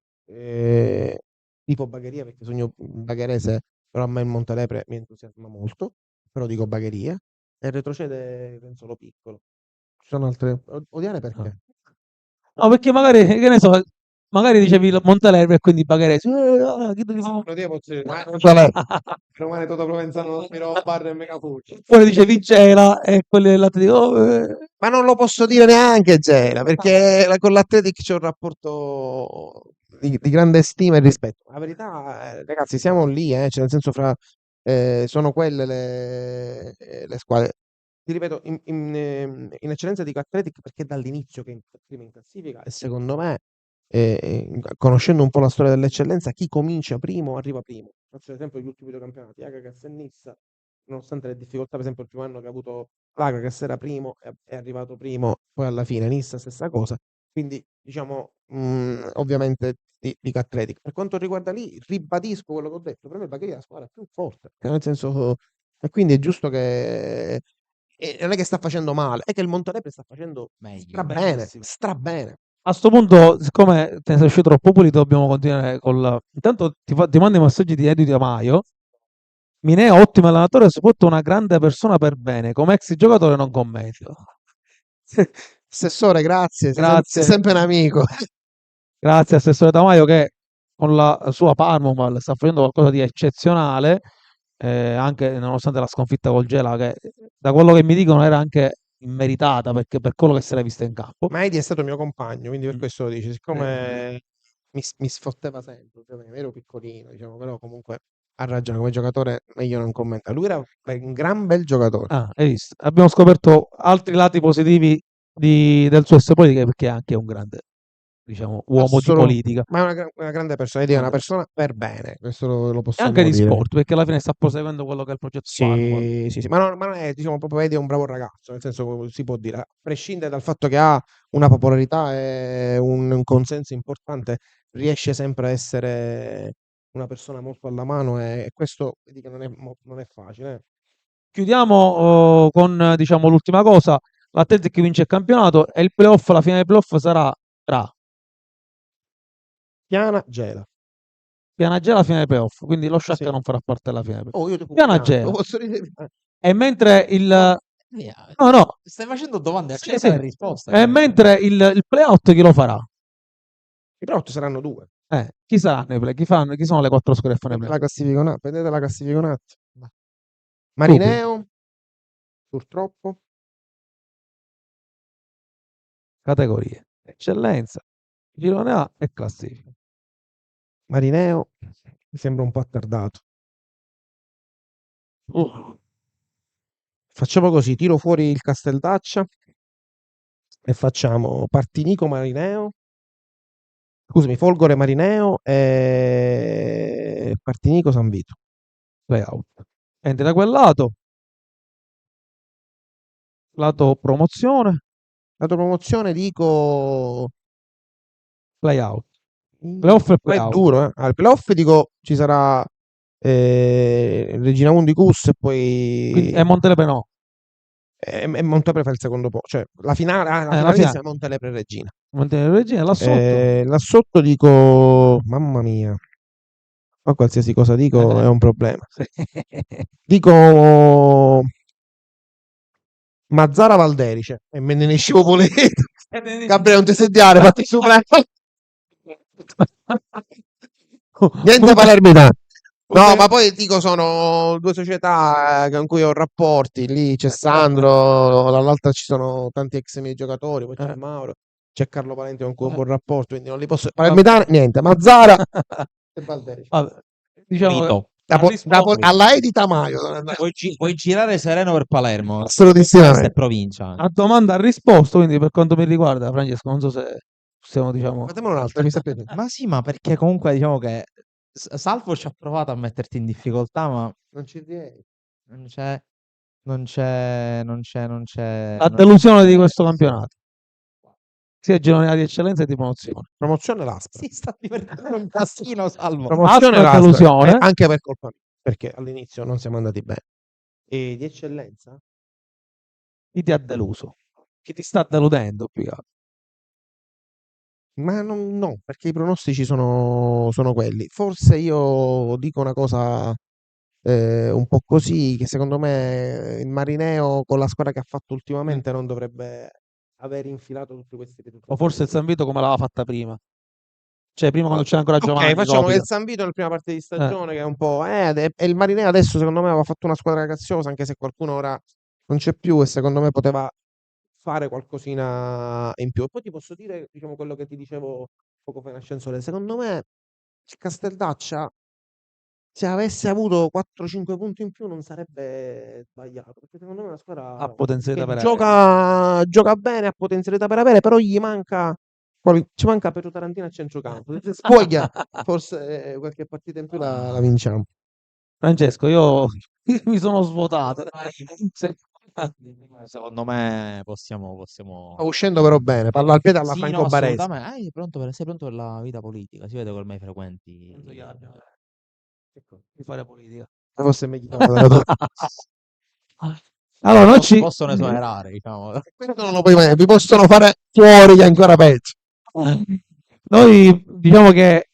tipo Bagheria, perché sogno bagherese, però a me il Montelepre mi entusiasma molto, però dico Bagheria, e retrocede penso lo piccolo. Ci sono altre... Odiane perché? No, perché magari, che ne so, magari dicevi Montalegre e quindi Bagherese. Chi te li fa? Non ti posso dire, ma non so lei. Romane Toto Provenzano, Miro Barra e Megafucci. Poi dicevi Gela e quelli dell'Atletico. Ma non lo posso dire neanche Gela, perché con l'Atletic c'è un rapporto di grande stima e rispetto. La verità, ragazzi, siamo lì, cioè nel senso sono quelle le squadre. Ti ripeto, in eccellenza dico Athletic perché è dall'inizio che è prima in classifica e secondo me, conoscendo un po' la storia dell'eccellenza, chi comincia primo arriva primo. Faccio l'esempio degli ultimi due campionati, Ajax e Nissa, nonostante le difficoltà, per esempio il primo anno che ha avuto l'Ajax era primo, è arrivato primo, poi alla fine Nissa stessa cosa. Quindi diciamo, ovviamente dico Athletic. Per quanto riguarda lì, ribadisco quello che ho detto, per me Bagheria è la squadra più forte, nel senso, e quindi è giusto che non è che sta facendo male, è che il Montelepre sta facendo Meglio. strabene, strabene. A sto punto, siccome te ne sei uscito troppo pulito, dobbiamo continuare con la... Intanto ti mando i messaggi di Eddie Di Amaio. Mineo, ottimo allenatore, soprattutto una grande persona per bene. Come ex giocatore non commento. Assessore, grazie, sei Grazie. sempre un amico. Grazie Assessore Tamaio che con la sua Parmoval sta facendo qualcosa di eccezionale, anche nonostante la sconfitta col Gela, che da quello che mi dicono era anche immeritata perché per quello che si era vista in campo. Ma Eddie è stato mio compagno, quindi per Mm. questo lo dici, siccome mi sfotteva sempre, ovviamente, ero piccolino, diciamo, però comunque ha ragione, come giocatore meglio non commenta. Lui era un gran bel giocatore. Ah, hai visto? Abbiamo scoperto altri lati positivi del suo essere politica perché è anche un grande, diciamo, uomo di politica. Ma è una grande persona, Eddie è una persona per bene, questo lo E possiamo anche di dire. sport, perché alla fine sta proseguendo quello che è il progetto Parmoval. Sì, ma non è, diciamo, proprio Eddie è un bravo ragazzo, nel senso si può dire, a prescindere dal fatto che ha una popolarità e un consenso importante, riesce sempre a essere una persona molto alla mano e questo vedi che non è facile. Chiudiamo con diciamo l'ultima cosa, l'Atletic vince il campionato e il playoff, la fine del playoff sarà tra Piana, Gela. Piana Gela, fine del playoff, quindi lo Shakhtar Sì. non farà parte della fine del playoff. Oh, io ti Piana Gela. lo posso dire. E mentre il... Via. No, Stai facendo domande a sì, cercare sì. risposte. E mentre il playout chi lo farà? I playout saranno due. Chi saranno i play? Chi sono le 4 squadre che fanno i Prendete la play? classifica prendete la classifica un attimo. Marineo, purtroppo. Categorie. Eccellenza, girone A e classifica. Marineo mi sembra un po' attardato. Facciamo così, tiro fuori il Casteldaccia e facciamo Partinico Marineo. Scusami, Folgore Marineo e Partinico San Vito. Playout. Entri da quel lato promozione, Lato promozione dico playout. Playoff e ma è playout. duro, eh. Al playoff dico ci sarà Regina Mundi Cus e Quindi, poi e Montelepre no. e Montelepre fa il secondo posto, cioè la finale, la La finale finale. sia Montelepre e Regina. Montelepre Regina, là sotto. Là sotto dico, mamma mia, ma qualsiasi cosa dico è un problema. Dico Mazzara Valderice e me ne escevo Poleto. Gabriele, non ti sediare, fatti su. Niente palermitano. No, ma poi dico sono due società con cui ho rapporti, lì c'è Sandro, dall'altra ci sono tanti ex miei giocatori, poi c'è Mauro, c'è Carlo Valenti con cui ho un buon rapporto, quindi non li posso... Palermitano, niente, Mazzara e Valderice. Vabbè, diciamo Finito. Alla Edita Maio. Puoi girare sereno per Palermo. Assolutissimamente. Questa è provincia. a domanda ha risposto, quindi per quanto mi riguarda, Francesco, non so se possiamo, diciamo... Fatemelo un'altra, mi sta piacendo. Ma sì, ma perché comunque diciamo che Salvo ci ha provato a metterti in difficoltà, ma Non ci riesco. non c'è. La delusione di questo campionato. Sia girone A di eccellenza che di promozione. Promozione l'Aspra. Si sta divertendo un casino, Salvo. Promozione Aspra l'Aspra. delusione. Anche per colpa mia, perché all'inizio non siamo andati bene. E di eccellenza? Chi ti ha deluso? Chi ti sta deludendo più che altro? Ma no, perché i pronostici sono quelli. Forse io dico una cosa un po' così, che secondo me il Marineo con la squadra che ha fatto ultimamente non dovrebbe aver infilato tutti questi O risultati forse il così. San Vito come l'aveva fatta prima. Cioè, prima quando c'era ancora Ok, Giovanni facciamo che il Copita. San Vito nella prima parte di stagione, che è un po'. E il Marineo adesso, secondo me, aveva fatto una squadra graziosa, anche se qualcuno ora non c'è più, e secondo me poteva fare qualcosina in più. E poi ti posso dire, diciamo, quello che ti dicevo poco fa in ascensore. Secondo me il Casteldaccia, se avesse avuto 4-5 punti in più, non sarebbe sbagliato. Perché secondo me è una Ha squadra potenzialità che per avere. gioca bene, ha potenzialità per avere, però gli manca. Ci manca Pedro Tarantino a centrocampo. Se sfoglia, forse qualche partita in più la vinciamo. Francesco, io mi sono svuotato. Secondo me Sta possiamo... uscendo però bene, palla al piede alla Sì, no, Franco Baresi. assolutamente. Sei pronto per la vita politica? Si vede che ormai frequenti... Ecco, di fare politica. Forse è meglio della tua. Allora, noi Possono esonerare, diciamo. Questo non lo puoi mai, vi possono fare fuori, che è ancora peggio. noi diciamo che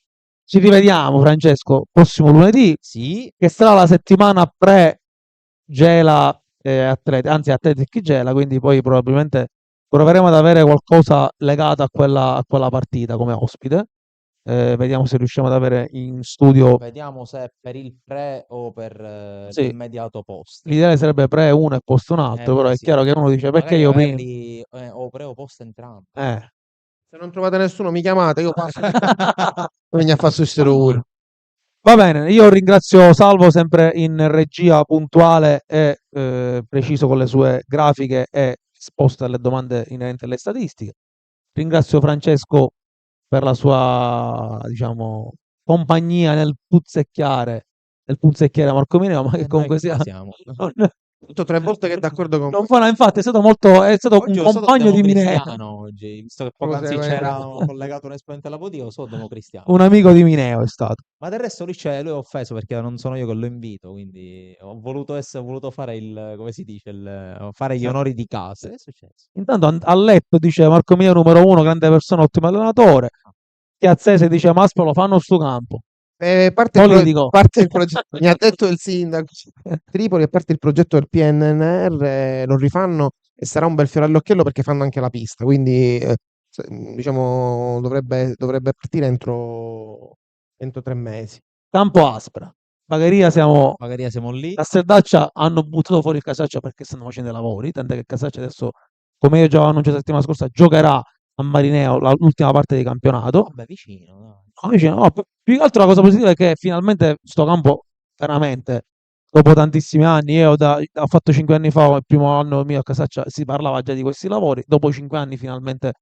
ci rivediamo, Francesco, prossimo lunedì, Sì, che sarà la settimana pre-Gela anzi Athletic Gela, quindi poi probabilmente proveremo ad avere qualcosa legato a quella partita come ospite. Vediamo se riusciamo ad avere in studio. vediamo se per il pre o per Sì, l'immediato post. l'ideale sarebbe pre uno e post un altro, però è Sì. chiaro che uno dice perché Magari io prima. averli o pre o post entrambi. Se non trovate nessuno, mi chiamate, io passo. Venga a fare su sto lavoro. Va bene, io ringrazio Salvo sempre in regia puntuale e preciso con le sue grafiche e risposte alle domande inerenti alle statistiche. Ringrazio Francesco per la sua, diciamo, compagnia nel punzecchiare Marco Mineo, ma che Noi comunque qua sia siamo. Tutto 3 volte che è d'accordo con non fa, no, infatti è stato Oggi un io sono compagno di Mineo, democristiano oggi, visto che Cose- poc'anzi c'era collegato un esponente della politica, sono democristiano. un amico di Mineo è stato. Ma del resto lui è offeso perché non sono io che lo invito, quindi ho voluto fare come si dice, fare gli onori di casa. Che è successo? Intanto a letto dice Marco Mineo numero uno, grande persona, ottimo allenatore. Piazzese dice Maspero lo fanno sto campo. Politico. parte il progetto, mi ha detto il sindaco Tripoli, a parte il progetto del PNNR, lo rifanno e sarà un bel fiore all'occhiello perché fanno anche la pista, quindi diciamo dovrebbe partire entro 3 mesi. Campo Aspra. Bagheria siamo lì. a Serdaccia hanno buttato fuori il Casaccia perché stanno facendo i lavori, tant'è che Casaccia adesso, come io già avevo annunciato la settimana scorsa, giocherà a Marineo l'ultima parte di campionato. Vabbè, vicino, dai. No, vicino, no, più che altro la cosa positiva è che finalmente sto campo, veramente, dopo tantissimi anni, ho fatto 5 anni fa, il primo anno mio a Casaccia, si parlava già di questi lavori, dopo 5 anni finalmente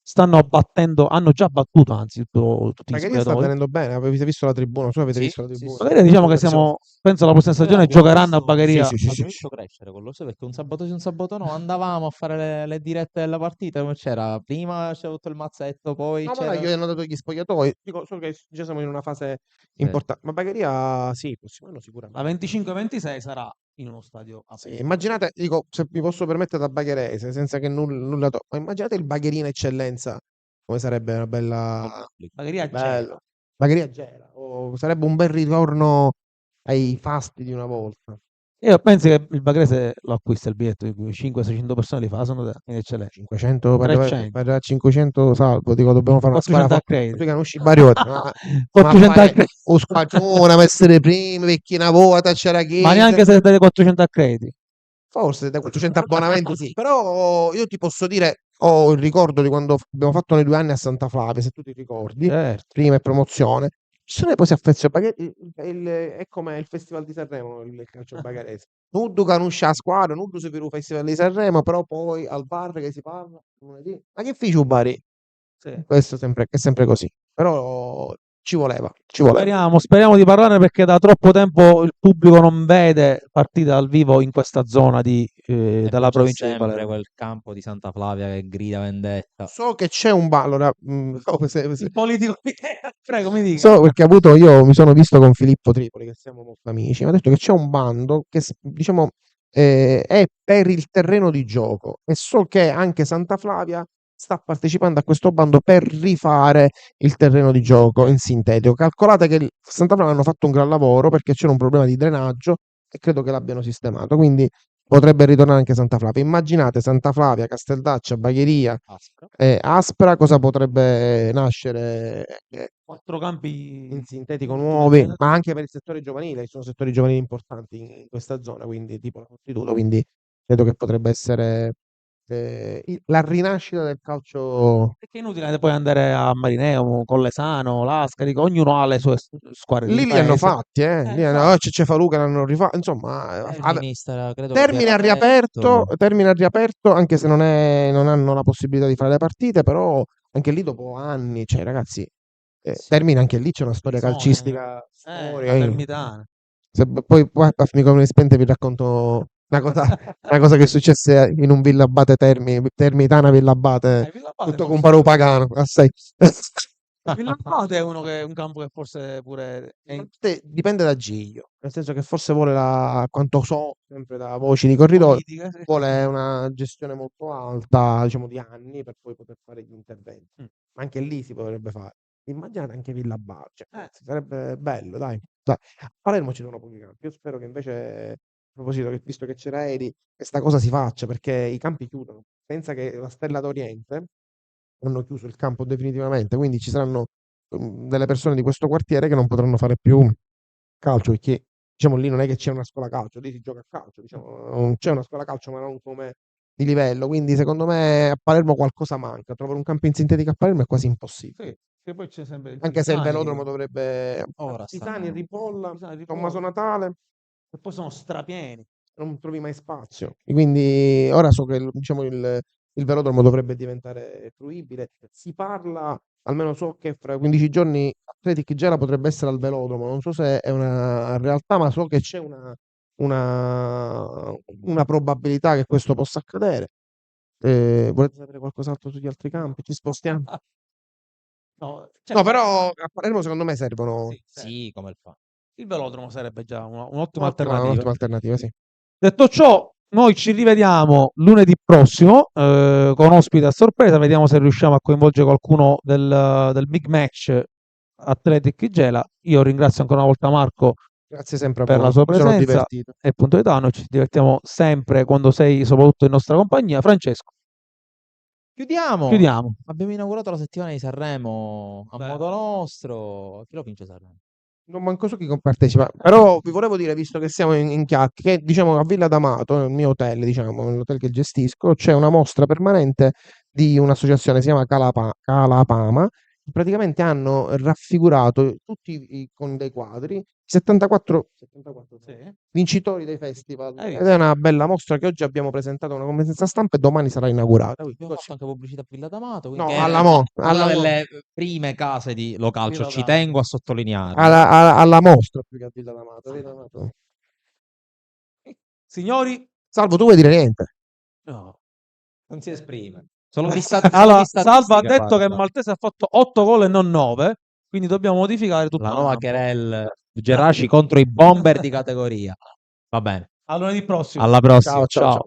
stanno battendo, hanno già battuto anzi tutti gli Bagheria sta spogliatoi. venendo bene, avete visto la tribuna? Non so se avete Sì, visto la sì, tribuna. sì. Magari diciamo che siamo, penso la prossima stagione giocheranno a Bagheria. Abbiamo visto crescere con lo so perché un sabato sì, un sabato no, andavamo a fare le dirette della partita, come c'era? Prima c'era tutto il mazzetto, poi No, ma c'era... io ho dato gli spogliatoi, dico solo che già siamo in una fase importante, ma Bagheria sì, il prossimo anno sicuramente. La 25-26 sarà in uno stadio aperto. Sì, immaginate, dico, se mi posso permettere da bagherese, senza che nulla ma immaginate il Bagherino Eccellenza, come sarebbe una bella... Bagheria bello. Bagheria Gela, sarebbe un bel ritorno ai fasti di una volta. Io penso che il Bagrese lo acquista il biglietto, 500-600 persone li fa, sono in eccellenza. 500 300. per 500 salvo, dico dobbiamo fare una 400 squadra a credito. perché non usci Barioti, ma 400 a fare credito. o squadrone, ma essere primi, vecchi una volta, c'era chi Ma neanche se dai 400 a crediti. forse da 400 abbonamenti sì, però io ti posso dire, ho il ricordo di quando abbiamo fatto nei 2 anni a Santa Flavia, se tu ti ricordi, Certo. prima e promozione, ci sono poi si affeziona, è come il Festival di Sanremo, il calcio bagarese. Nuddu canuscia a squadra, Nuddu si per il Festival di Sanremo, però poi al bar che si parla, lunedì, ma che fece Bari? Sì. Questo è sempre così, però ci voleva. Speriamo di parlare perché da troppo tempo il pubblico non vede partite dal vivo in questa zona della provincia di sempre Palermo. quel campo di Santa Flavia che grida vendetta. So che c'è un bar, allora, Il politico, prego, mi dica. so perché io mi sono visto con Filippo Tripoli, che siamo molto amici, mi ha detto che c'è un bando che diciamo è per il terreno di gioco e so che anche Santa Flavia sta partecipando a questo bando per rifare il terreno di gioco in sintetico. Calcolate che il Santa Flavia hanno fatto un gran lavoro perché c'era un problema di drenaggio e credo che l'abbiano sistemato, quindi potrebbe ritornare anche Santa Flavia. Immaginate Santa Flavia, Casteldaccia, Bagheria e Aspra, cosa potrebbe nascere 4 campi in sintetico in nuovi, genere. ma anche per il settore giovanile, ci sono settori giovanili importanti in questa zona, quindi tipo la Fortitudo, quindi credo che potrebbe essere la rinascita del calcio. Perché è inutile poi andare a Marineo, Collesano, Lascari, ognuno ha le sue squadre di Lì li hanno paese. fatti, lì Infatti. Cefalù che l'hanno rifatto, insomma, Credo che termine abbia riaperto, anche se non hanno la possibilità di fare le partite, però anche lì dopo anni, cioè ragazzi, Termine anche lì c'è una storia calcistica storica. Termitana. Poi mi come spente vi racconto una cosa che successe in un Villabate Termitana Villabate, Villabate tutto con forse- paro pagano, assai. Villabate è un campo che forse pure Dipende da Giglio, nel senso che forse vuole quanto so, sempre da voci di corridoio, politica, sì. vuole una gestione molto alta, diciamo di anni, per poi poter fare gli interventi. Ma anche lì si potrebbe fare. Immaginate anche Villabate, sarebbe bello, dai. A Palermo ci sono pochi campi. Io spero che invece, a proposito, che visto che c'era Eri, questa cosa si faccia, perché i campi chiudono. Pensa che la Stella d'Oriente hanno chiuso il campo definitivamente, quindi ci saranno delle persone di questo quartiere che non potranno fare più calcio, perché diciamo lì non è che c'è una scuola calcio, lì si gioca a calcio, diciamo, non c'è una scuola calcio, ma non come di livello, quindi secondo me a Palermo qualcosa manca. Trovare un campo in sintetica a Palermo è quasi impossibile. Sì, che poi c'è sempre il Anche se il Pisani, velodromo dovrebbe Ora Pisani, stanno- Ripolla, Pisani, Ripolla. Tommaso Natale, che poi sono strapieni. non trovi mai spazio. Quindi ora so che diciamo, il velodromo dovrebbe diventare fruibile. Si parla, almeno so che fra 15 giorni Athletic Gela potrebbe essere al velodromo. Non so se è una realtà, ma so che c'è una probabilità che questo possa accadere. Volete sapere qualcos'altro sugli altri campi? Ci spostiamo? No, No, però a Palermo secondo me servono Sì, come il fa. il velodromo sarebbe già un'ottima alternativa. un'ottima alternativa, sì. Detto ciò, noi ci rivediamo lunedì prossimo con ospite a sorpresa. Vediamo se riusciamo a coinvolgere qualcuno del big match Athletic Gela. Io ringrazio ancora una volta Marco Grazie sempre a per voi. la sua Mi sono presenza divertito. e puntualità. Noi ci divertiamo sempre quando sei soprattutto in nostra compagnia. Francesco, chiudiamo. Abbiamo inaugurato la settimana di Sanremo a Beh. modo nostro. Chi lo vince Sanremo? Non manco so chi partecipa, però vi volevo dire, visto che siamo in chiacchiere, che diciamo a Villa D'Amato, nel mio hotel, diciamo, nell'hotel che gestisco, c'è una mostra permanente di un'associazione, si chiama Calapama. Praticamente hanno raffigurato tutti con dei quadri 74 vincitori dei festival. Hai Ed visto? è una bella mostra che oggi abbiamo presentato a una conferenza stampa e domani sarà inaugurata. Abbiamo fatto anche pubblicità a Villa D'Amato. No, che alla è Mo, una alla Mo. delle prime case di localcio. Ci locale. tengo a sottolinearlo. alla mostra più che a Villa D'Amato. Villa D'Amato. Signori, Salvo, tu vuoi dire niente? no. Non si esprime. Solo Allora, di Salva ha statistica detto che parla. Maltese ha fatto 8 gol e non 9, quindi dobbiamo modificare tutto La il nuova campo. querel Geraci contro i bomber di categoria. Va bene. A lunedì prossimo. Alla prossima. Ciao.